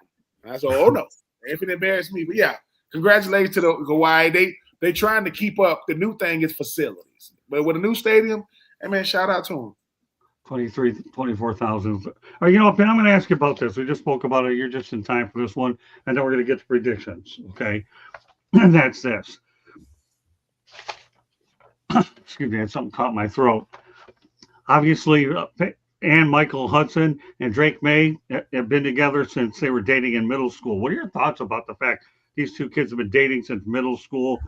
I said, oh no, if it embarrassed me. But yeah, congratulations to the Hawaii. They trying to keep up. The new thing is facilities, but with a new stadium, hey man, shout out to them. 24,000. You know, Ben, I'm going to ask you about this. We just spoke about it. You're just in time for this one, and then we're going to get to predictions. Okay, and that's this. Excuse me, I had something caught in my throat. Obviously, Ann Michael Hudson and Drake May have been together since they were dating in middle school. What are your thoughts about the fact these two kids have been dating since middle school,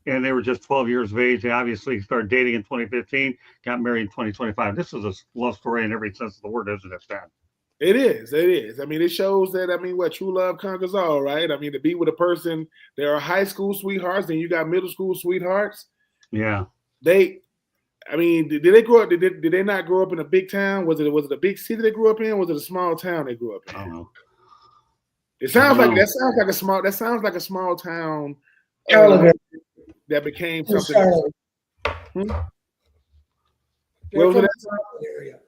and they were just 12 years of age? They obviously started dating in 2015, got married in 2025. This is a love story in every sense of the word, isn't it, Ben? It is. I mean, it shows that, what true love conquers all, right? I mean, to be with a person, there are high school sweethearts, and you got middle school sweethearts. Yeah. Did they grow up? Did they not grow up in a big town? Was it a big city they grew up in? Was it a small town they grew up in? I don't know. That sounds like a small town that became something. What was it? Area.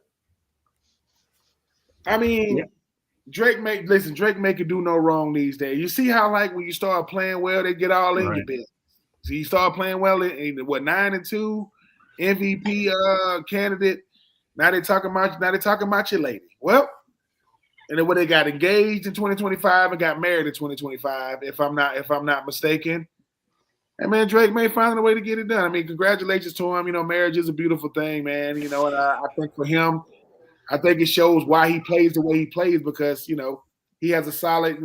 I mean, yeah. Drake May could do no wrong these days. You see how when you start playing well, they get all in your business. So you start playing well in 9-2, MVP candidate. Now they talking about your lady. Well, and then they got engaged in 2025 and got married in 2025, if I'm not mistaken. And man, Drake May finding a way to get it done. I mean, congratulations to him. You know, marriage is a beautiful thing, man. You know, and I think for him, I think it shows why he plays the way he plays, because he has a solid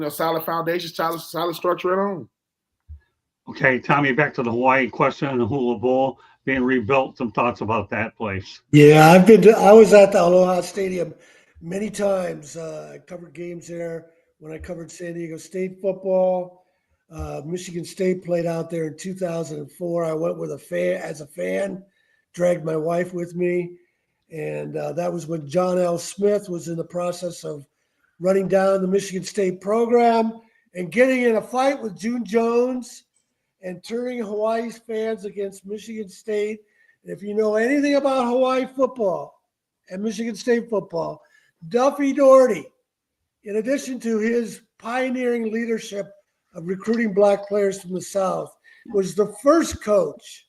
foundation, solid structure at home. Okay, Tommy, back to the Hawaii question, the Hula Bowl being rebuilt. Some thoughts about that place? Yeah, I was at the Aloha Stadium many times. I covered games there when I covered San Diego State football. Michigan State played out there in 2004. I went with as a fan, dragged my wife with me. And that was when John L. Smith was in the process of running down the Michigan State program and getting in a fight with June Jones and turning Hawaii's fans against Michigan State. And if you know anything about Hawaii football and Michigan State football, Duffy Daugherty, in addition to his pioneering leadership of recruiting black players from the South, was the first coach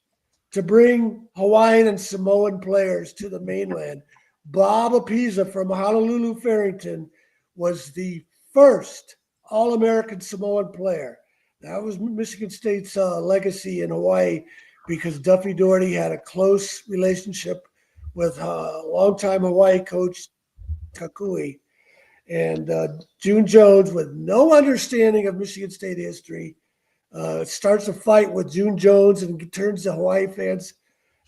to bring Hawaiian and Samoan players to the mainland. Bob Apiza from Honolulu Farrington was the first All-American Samoan player. That was Michigan State's legacy in Hawaii, because Duffy Daugherty had a close relationship with longtime Hawaii coach Kakui. And June Jones, with no understanding of Michigan State history, starts a fight with June Jones and turns the Hawaii fans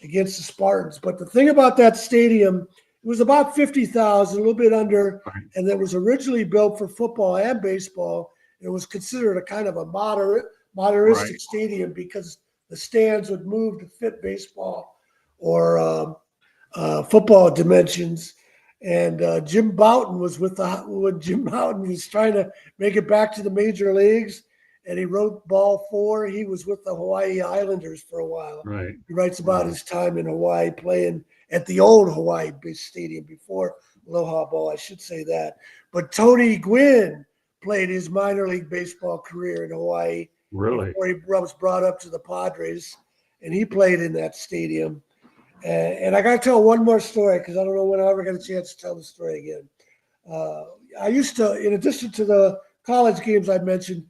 against the Spartans. But the thing about that stadium, it was about 50,000, a little bit under, and it was originally built for football and baseball. It was considered a kind of a modernistic stadium, because the stands would move to fit baseball or football dimensions. And Jim Bouton was when Jim Bouton was trying to make it back to the major leagues, and he wrote Ball 4. He was with the Hawaii Islanders for a while. Right. He writes about his time in Hawaii playing at the old Hawaii-based stadium before Aloha Bowl, I should say that. But Tony Gwynn played his minor league baseball career in Hawaii. Really? Before he was brought up to the Padres, and he played in that stadium. And I got to tell one more story, because I don't know when I'll ever get a chance to tell the story again. I used to, in addition to the college games I mentioned,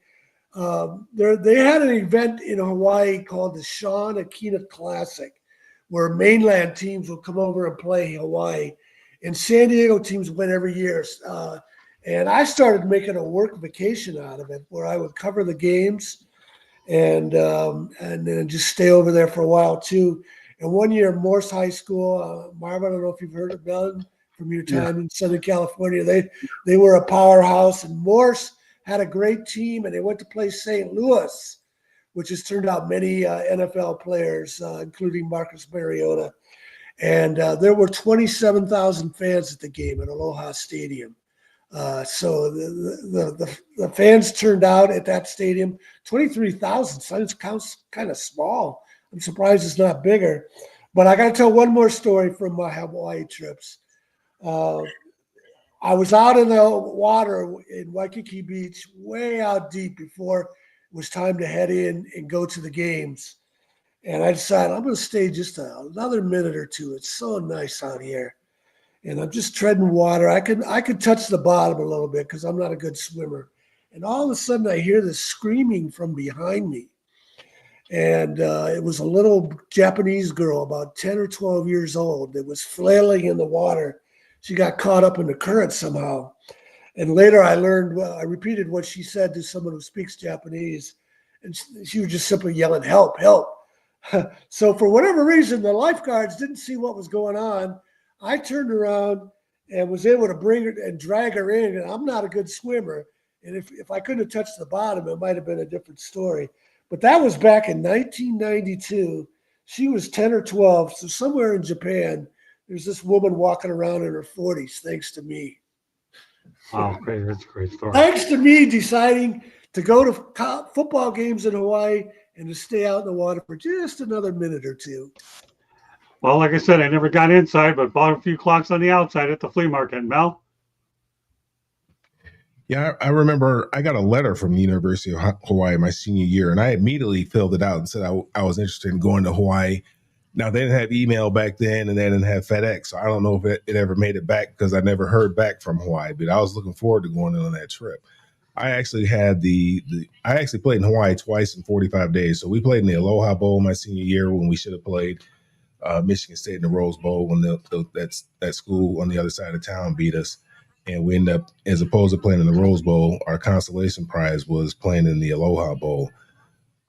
they had an event in Hawaii called the Sean Akina Classic, where mainland teams would come over and play Hawaii. And San Diego teams went every year. And I started making a work vacation out of it, where I would cover the games and then just stay over there for a while too. And one year, Morse High School, Marvin, I don't know if you've heard of them from your time in Southern California. They were a powerhouse, and Morse had a great team, and they went to play St. Louis, which has turned out many NFL players, including Marcus Mariota. And there were 27,000 fans at the game at Aloha Stadium. So the fans turned out at that stadium. 23,000 sounds kind of small. I'm surprised it's not bigger. But I got to tell one more story from my Hawaii trips. I was out in the water in Waikiki Beach, way out deep before was time to head in and go to the games. And I decided I'm going to stay just another minute or two. It's so nice out here. And I'm just treading water. I could touch the bottom a little bit because I'm not a good swimmer. And all of a sudden I hear this screaming from behind me. And it was a little Japanese girl, about 10 or 12 years old, that was flailing in the water. She got caught up in the current somehow. And later I learned, I repeated what she said to someone who speaks Japanese. And she was just simply yelling, help, help. So for whatever reason, the lifeguards didn't see what was going on. I turned around and was able to bring her and drag her in. And I'm not a good swimmer. And if I couldn't have touched the bottom, it might have been a different story. But that was back in 1992. She was 10 or 12. So somewhere in Japan, there's this woman walking around in her 40s, thanks to me. Wow, great. That's a great story. Thanks to me deciding to go to football games in Hawaii and to stay out in the water for just another minute or two. Well, like I said, I never got inside, but bought a few clocks on the outside at the flea market. Mel? Yeah, I remember I got a letter from the University of Hawaii my senior year, and I immediately filled it out and said I was interested in going to Hawaii. Now, they didn't have email back then, and they didn't have FedEx, so I don't know if it ever made it back because I never heard back from Hawaii, but I was looking forward to going on that trip. I actually had I actually played in Hawaii twice in 45 days. So we played in the Aloha Bowl my senior year when we should have played Michigan State in the Rose Bowl when that school on the other side of town beat us. And we ended up, as opposed to playing in the Rose Bowl, our consolation prize was playing in the Aloha Bowl.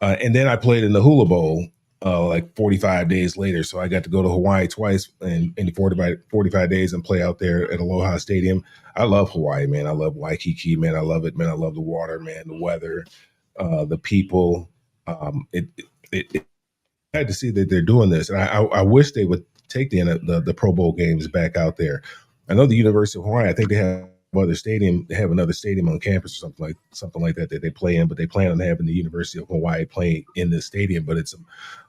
And then I played in the Hula Bowl like 45 days later. So I got to go to Hawaii twice in 45 days and play out there at Aloha Stadium. I love Hawaii, man. I love Waikiki, man. I love it, man. I love the water, man, the weather, the people. I had to see that they're doing this. And I wish they would take the Pro Bowl games back out there. I know the University of Hawaii, I think they have another stadium on campus or something like that they play in, but they plan on having the University of Hawaii play in this stadium. But it's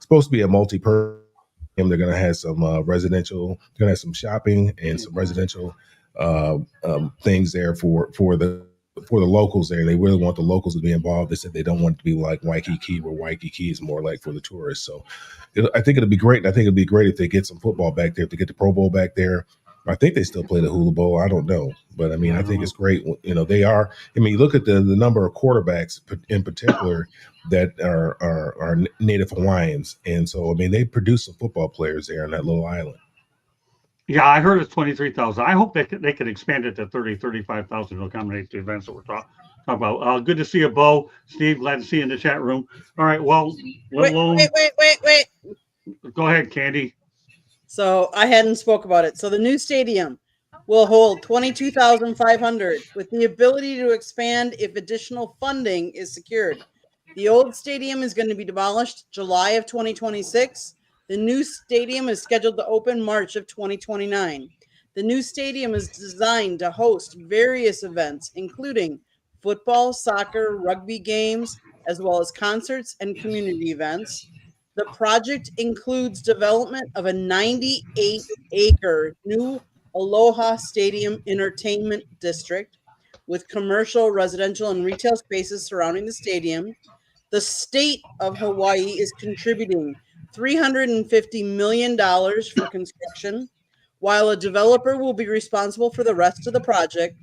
supposed to be a multi-purpose. They're going to have some residential, they're going to have some shopping and some residential things there for the locals there. They really want the locals to be involved. They said they don't want it to be like Waikiki, where Waikiki is more like for the tourists. So I think it'll be great. I think it'd be great if they get some football back there, if they get the Pro Bowl back there. I think they still play the Hula Bowl. I don't know. But, I mean, I think it's great. You know, they are – I mean, you look at the number of quarterbacks in particular that are Native Hawaiians. And so, I mean, they produce some football players there on that little island. Yeah, I heard it's 23,000. I hope they could expand it to 30, 35,000 to accommodate the events that we're talking about. Good to see you, Bo. Steve, glad to see you in the chat room. All right, well – Wait. Go ahead, Candy. So I hadn't spoke about it. So the new stadium will hold 22,500 with the ability to expand if additional funding is secured. The old stadium is going to be demolished July of 2026. The new stadium is scheduled to open March of 2029. The new stadium is designed to host various events, including football, soccer, rugby games, as well as concerts and community events. The project includes development of a 98-acre new Aloha Stadium Entertainment District with commercial, residential, and retail spaces surrounding the stadium. The state of Hawaii is contributing $350 million for construction, while a developer will be responsible for the rest of the project.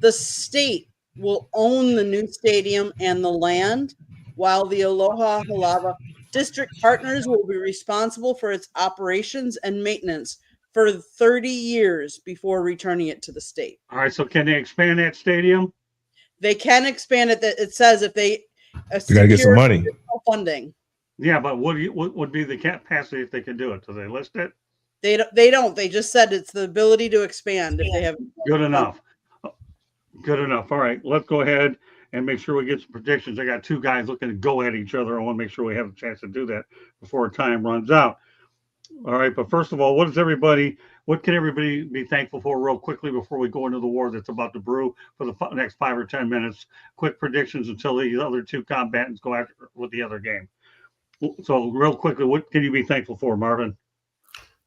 The state will own the new stadium and the land, while the Aloha Halava District partners will be responsible for its operations and maintenance for 30 years before returning it to the state. All right, so can they expand that stadium? They can expand it. That it says if they You gotta get some money. funding. Yeah, but what would be the capacity if they could do it? Do they list it? They don't. They just said it's the ability to expand if they have. Good enough. Good enough. All right, let's go ahead and make sure we get some predictions. I got two guys looking to go at each other. I want to make sure we have a chance to do that before time runs out. All right, but first of all, what can everybody be thankful for real quickly before we go into the war that's about to brew for the next 5 or 10 minutes? Quick predictions until the other two combatants go after with the other game. So real quickly, what can you be thankful for, Marvin?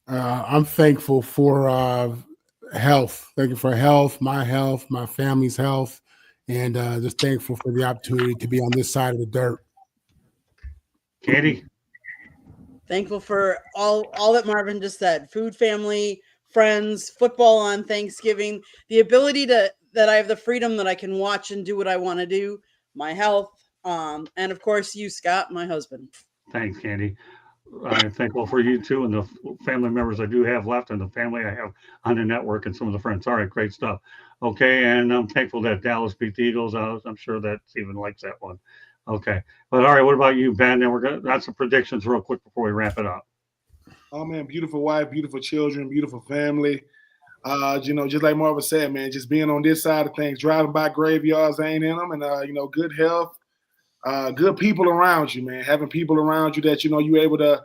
I'm thankful for health. Thank you for health, my family's health, and just thankful for the opportunity to be on this side of the dirt. Katie? Thankful for all that Marvin just said. Food, family, friends, football on Thanksgiving, the ability that I have the freedom that I can watch and do what I want to do, my health, and of course you, Scott, my husband. Thanks, Candy. I'm thankful for you too and the family members I do have left and the family I have on the network and some of the friends. All right, great stuff. Okay, and I'm thankful that Dallas beat the Eagles. I'm sure that Stephen likes that one. Okay, but all right, what about you, Ben? And that's the predictions real quick before we wrap it up. Oh man, beautiful wife, beautiful children, beautiful family. Just like Marvin said, man, just being on this side of things, driving by graveyards ain't in them, and good health, good people around you, man. Having people around you that you're able to,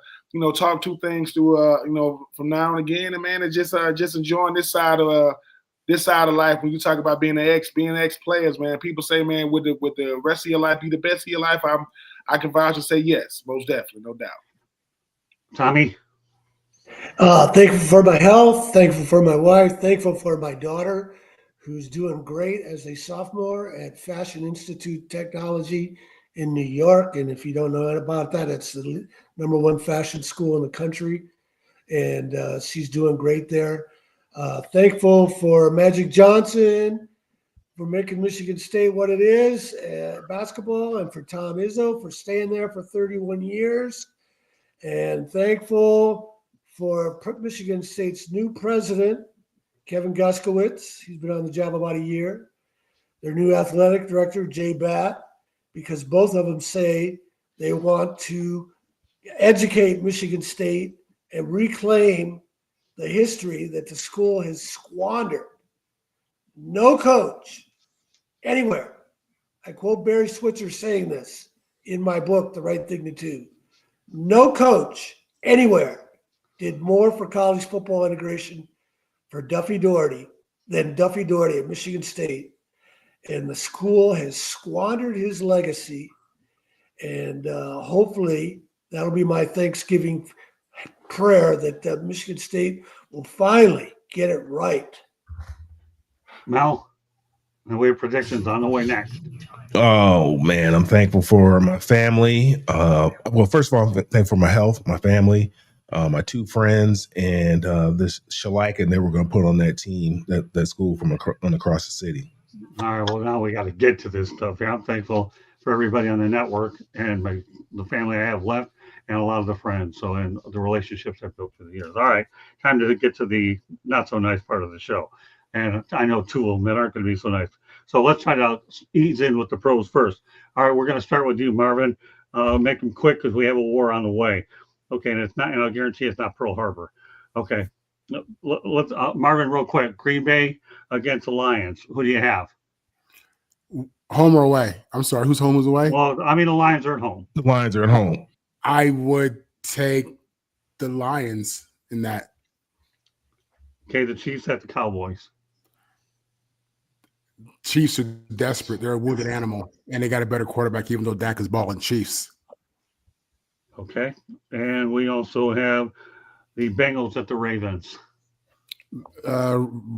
talk to things through, from now and again, and man, it's just enjoying this side of life. When you talk about being ex players, man, people say, man, would the rest of your life be the best of your life? I can vouch and say yes, most definitely, no doubt. Tommy? Thankful for my health, thankful for my wife, thankful for my daughter, who's doing great as a sophomore at Fashion Institute Technology in New York. And if you don't know about that, it's the #1 fashion school in the country. And she's doing great there. Thankful for Magic Johnson for making Michigan State what it is at basketball, and for Tom Izzo for staying there for 31 years. And thankful for Michigan State's new president, Kevin Guskowitz. He's been on the job about a year. Their new athletic director, Jay Batt, because both of them say they want to educate Michigan State and reclaim the history that the school has squandered. No coach anywhere. I quote Barry Switzer saying this in my book, The Right Thing to Do. No coach anywhere did more for college football integration for Duffy Daugherty than Duffy Daugherty at Michigan State. And the school has squandered his legacy. And hopefully that'll be my Thanksgiving prayer, that Michigan State will finally get it right. Mel? And we have predictions on the way next. Oh man, I'm thankful for my family. Well, first of all, I'm thankful for my health, my family, my two friends, and this shellacking they were going to put on that team, that school from across the city. All right, well, now we got to get to this stuff here. I'm thankful for everybody on the network and the family I have left and a lot of the friends, and the relationships I've built through the years. All right, time to get to the not so nice part of the show. And I know two of them that aren't going to be so nice. So let's try to ease in with the pros first. All right, we're going to start with you, Marvin. Make them quick because we have a war on the way. Okay, and it's not, and I'll guarantee it's not Pearl Harbor. Okay, let's Marvin, real quick. Green Bay against the Lions. Who do you have? Home or away? I'm sorry, whose home is away? Well, I mean, the Lions are at home. The Lions are at home. I would take the Lions in that. Okay, the Chiefs at the Cowboys. Chiefs are desperate. They're a wounded animal, and they got a better quarterback, even though Dak is balling. Chiefs. Okay, and we also have the Bengals at the Ravens.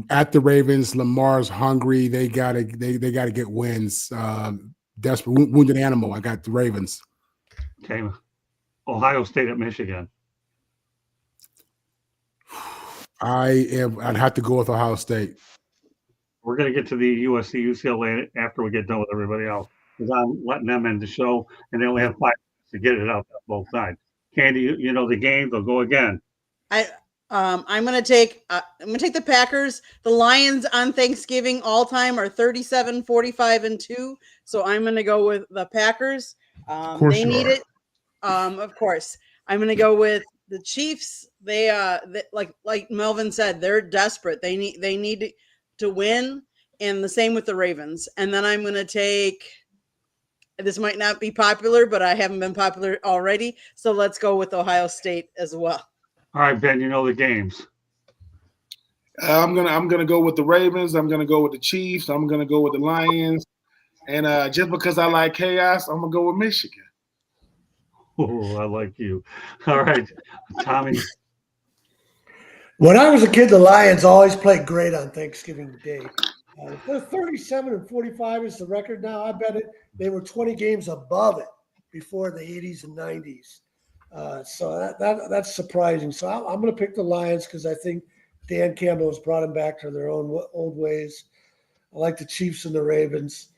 At the Ravens, Lamar's hungry. They gotta get wins. Desperate, wounded animal. I got the Ravens. Okay, Ohio State at Michigan. I'd have to go with Ohio State. We're going to get to the USC, UCLA after we get done with everybody else, because I'm letting them end the show, and they only have 5 minutes to get it out on both sides. Candy, you know the game. They'll go again. I'm gonna take the Packers. The Lions on Thanksgiving all time are 37, 45, and 2. So I'm gonna go with the Packers. They need it. Of course. I'm gonna go with the Chiefs. They like Melvin said, they're desperate. They need to win, and the same with the Ravens. And then I'm gonna take, this might not be popular, but I haven't been popular already. So let's go with Ohio State as well. All right, Ben, you know the games. I'm gonna go with the Ravens. I'm gonna go with the Chiefs. I'm gonna go with the Lions. And just because I like chaos, I'm gonna go with Michigan. Oh, I like you. All right, Tommy. When I was a kid, the Lions always played great on Thanksgiving Day. If they're 37-45 is the record now, I bet they were 20 games above it before the 80s and 90s. So that's surprising. So I'm going to pick the Lions because I think Dan Campbell has brought them back to their own old ways. I like the Chiefs and the Ravens.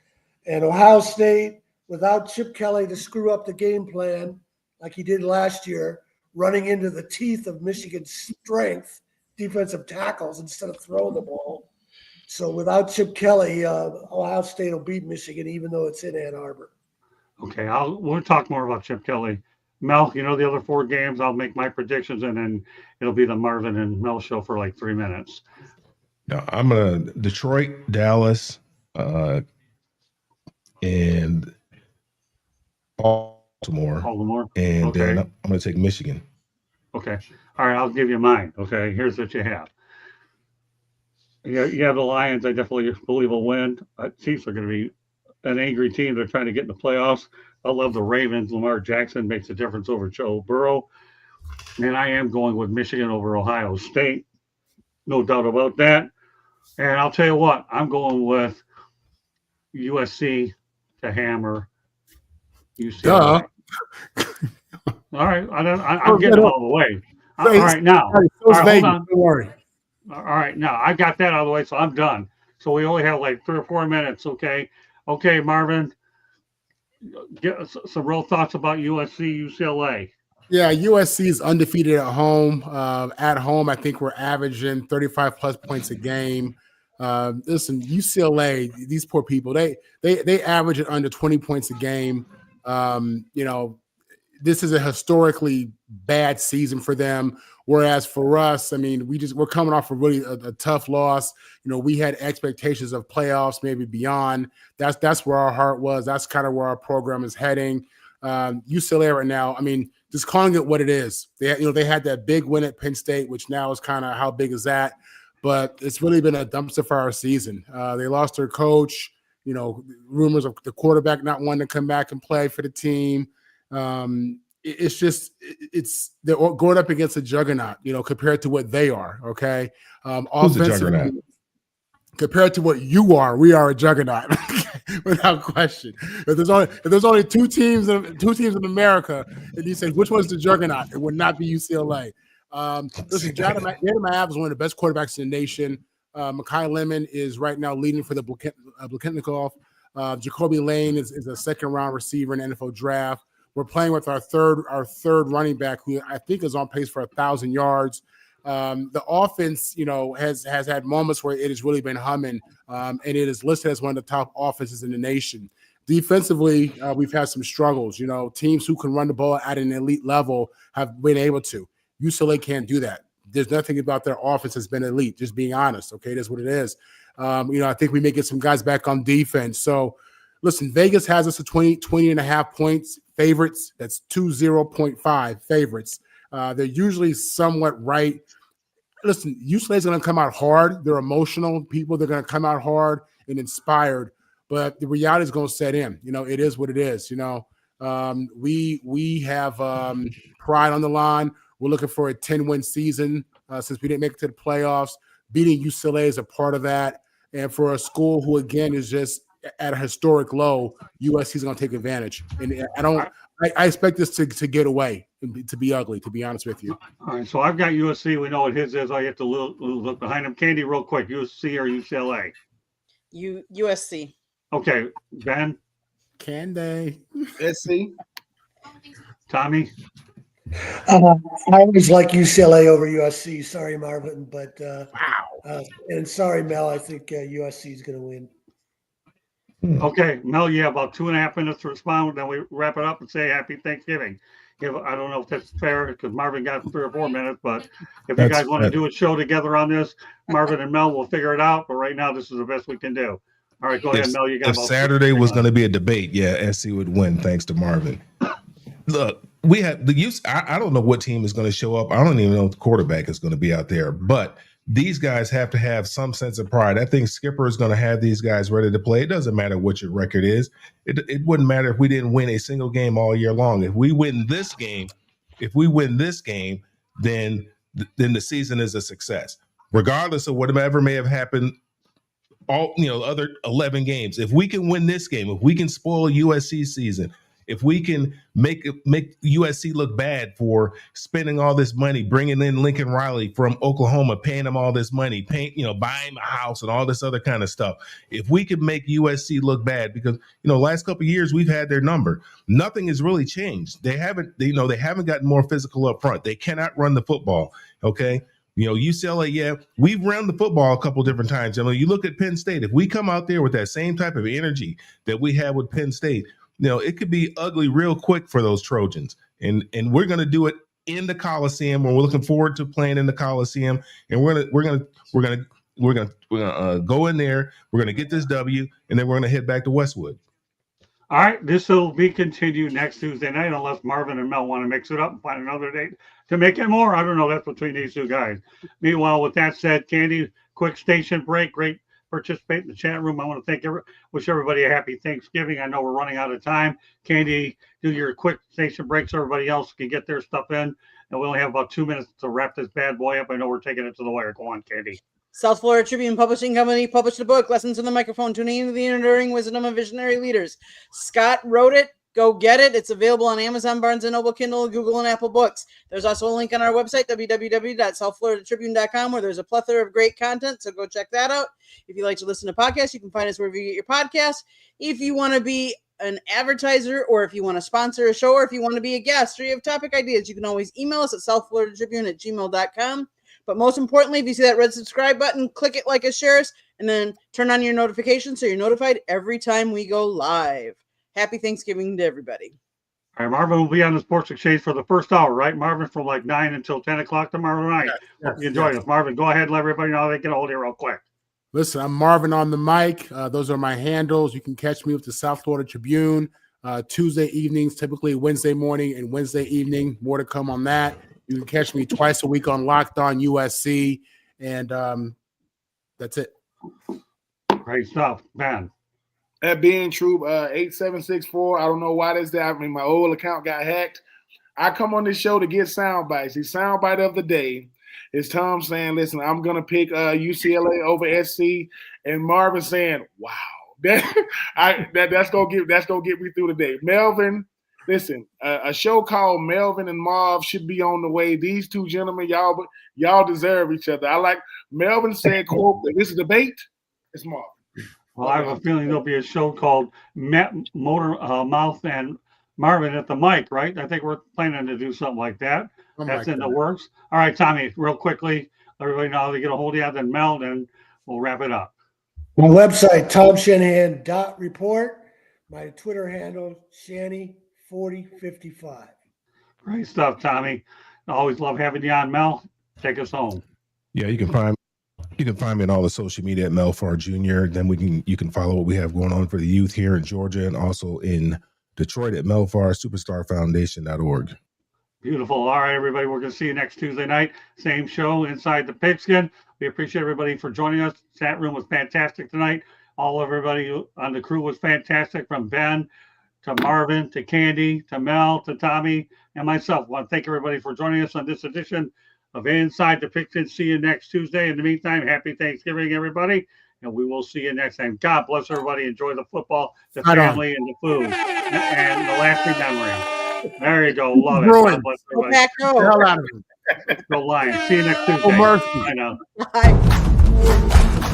And Ohio State, without Chip Kelly to screw up the game plan like he did last year, running into the teeth of Michigan's strength, defensive tackles instead of throwing the ball. So without Chip Kelly, Ohio State will beat Michigan, even though it's in Ann Arbor. Okay, we'll talk more about Chip Kelly. Mel, you know the other 4 games. I'll make my predictions, and then it'll be the Marvin and Mel show for like 3 minutes. No, I'm gonna Detroit, Dallas, and Baltimore, and Okay. then I'm gonna take Michigan. Okay. All right, I'll give you mine. Okay, here's what you have. You have the Lions. I definitely believe will win. Chiefs are going to be an angry team. They're trying to get in the playoffs. I love the Ravens. Lamar Jackson makes a difference over Joe Burrow. And I am going with Michigan over Ohio State. No doubt about that. And I'll tell you what, I'm going with USC to hammer UCLA. All right, I'm getting it all the way. All right, now. All right, hold on. Don't worry. All right, now I got that out of the way, so I'm done. So we only have like 3 or 4 minutes. Okay, Marvin, get some real thoughts about USC, UCLA. Yeah, USC is undefeated at home. At home, I think we're averaging 35 plus points a game. Listen, UCLA, these poor people, they average it under 20 points a game. This is a historically bad season for them. Whereas for us, I mean, we're coming off really a tough loss. We had expectations of playoffs, maybe beyond. That's where our heart was. That's kind of where our program is heading. UCLA right now, I mean, just calling it what it is. They had that big win at Penn State, which now is kind of how big is that? But it's really been a dumpster fire season. They lost their coach. Rumors of the quarterback not wanting to come back and play for the team. They're going up against a juggernaut, compared to what they are. Okay. Who's a juggernaut? Compared to what you are, we are a juggernaut without question. If there's only two teams in America, and you say which one's the juggernaut, it would not be UCLA. Listen, Jada Maab is one of the best quarterbacks in the nation. Mekhi Lemon is right now leading for the Blakentnikov. Jacoby Lane is a 2nd-round receiver in the NFL draft. We're playing with our third running back, who I think is on pace for 1,000 yards. The offense, has had moments where it has really been humming, and it is listed as one of the top offenses in the nation. Defensively, we've had some struggles. Teams who can run the ball at an elite level have been able to. UCLA can't do that. There's nothing about their offense that's been elite, just being honest. Okay, that's what it is. I think we may get some guys back on defense. So, listen, Vegas has us at 20.5 points favorites. That's 20.5 favorites. They're usually somewhat right. Listen, UCLA is going to come out hard. They're emotional people. They're going to come out hard and inspired. But the reality is going to set in. It is what it is. We have pride on the line. We're looking for a 10-win season since we didn't make it to the playoffs. Beating UCLA is a part of that. And for a school who, again, is just at a historic low, USC is going to take advantage. And I expect this to get away and to be ugly, to be honest with you. All right, so I've got USC. We know what his is. I have to look behind him. Candy, real quick, USC or UCLA? USC. Okay, Ben? Candy. SC. Tommy? I always like UCLA over USC. Sorry, Marvin, but Wow. And sorry, Mel. I think USC is going to win. Okay, Mel, you have about 2.5 minutes to respond. Then we wrap it up and say Happy Thanksgiving. I don't know if that's fair because Marvin got 3 or 4 minutes, but if you guys want to do a show together on this, Marvin and Mel will figure it out. But right now, this is the best we can do. All right, go ahead, Mel. You got if Saturday was going to be a debate, SC would win thanks to Marvin. Look, we have the use. I don't know what team is going to show up. I don't even know if the quarterback is going to be out there, but these guys have to have some sense of pride. I think Skipper is going to have these guys ready to play. It doesn't matter what your record is. It wouldn't matter if we didn't win a single game all year long. If we win this game, then the season is a success, regardless of whatever may have happened all other 11 games. If we can win this game, if we can spoil USC season, if we can make USC look bad for spending all this money, bringing in Lincoln Riley from Oklahoma, paying him all this money, buying him a house and all this other kind of stuff. If we could make USC look bad, because last couple of years we've had their number, nothing has really changed. They haven't gotten more physical up front. They cannot run the football. Okay. UCLA, we've run the football a couple different times. You look at Penn State. If we come out there with that same type of energy that we have with Penn State, it could be ugly real quick for those Trojans. And we're going to do it in the Coliseum, and we're looking forward to playing in the Coliseum. And we're gonna go in there. We're gonna get this W, and then we're gonna head back to Westwood. All right, this will be continued next Tuesday night, unless Marvin and Mel want to mix it up and find another date to make it more. I don't know. That's between these two guys. Meanwhile, with that said, Candy, quick station break. Great participate in the chat room. I want to wish everybody a happy Thanksgiving. I know we're running out of time. Candy, do your quick station break so everybody else can get their stuff in. And we only have about 2 minutes to wrap this bad boy up. I know we're taking it to the wire. Go on, Candy. South Florida Tribune Publishing Company published a book, Lessons in the Microphone, Tuning into the Enduring Wisdom of Visionary Leaders. Scott wrote it. Go get it. It's available on Amazon, Barnes & Noble, Kindle, Google, and Apple Books. There's also a link on our website, www.southfloridatribune.com, where there's a plethora of great content, so go check that out. If you like to listen to podcasts, you can find us wherever you get your podcasts. If you want to be an advertiser, or if you want to sponsor a show, or if you want to be a guest, or you have topic ideas, you can always email us at southfloridatribune@gmail.com. But most importantly, if you see that red subscribe button, click it, like us, share us, and then turn on your notifications so you're notified every time we go live. Happy Thanksgiving to everybody. All right, Marvin will be on the Sports Exchange for the first hour, right, Marvin, from like 9 until 10 o'clock tomorrow night. Hope you enjoy us. Marvin, go ahead and let everybody know how they get a hold of you real quick. Listen, I'm Marvin on the mic. Those are my handles. You can catch me with the South Florida Tribune Tuesday evenings, typically Wednesday morning and Wednesday evening. More to come on that. You can catch me twice a week on Locked On USC. And that's it. Great stuff, man. That being true, 8764. I don't know why that's there. I mean, my old account got hacked. I come on this show to get sound bites. The sound bite of the day is Tom saying, listen, I'm going to pick UCLA over SC. And Marvin saying, wow. That's going to get me through the day. Melvin, listen, a show called Melvin and Marv should be on the way. These two gentlemen, y'all deserve each other. I like Melvin said, quote, if this is a debate, it's Marvin. Well, I have a feeling there'll be a show called Mouth and Marvin at the mic, right? I think we're planning to do something like that. That's in the works. All right, Tommy, real quickly, let everybody know how to get a hold of you, then Mel, and we'll wrap it up. My website, TomShanahan.report. My Twitter handle, Shanny4055. Great stuff, Tommy. I always love having you on, Mel. Take us home. Yeah, you can find me on all the social media at Mel Farr Jr. Then you can follow what we have going on for the youth here in Georgia and also in Detroit at melfarsuperstarfoundation.org. Beautiful. All right, everybody. We're going to see you next Tuesday night. Same show, Inside the Pigskin. We appreciate everybody for joining us. Chat room was fantastic tonight. Everybody on the crew was fantastic, from Ben to Marvin to Candy to Mel to Tommy and myself. I want to thank everybody for joining us on this edition of Inside the Pigskin. See you next Tuesday. In the meantime, happy Thanksgiving, everybody, and we will see you next time. God bless everybody. Enjoy the football, the family, and the food, and the lasting memory. There you go. Love it. God bless everybody. Go Go Lions. See you next Tuesday. Mercy. I know. Bye.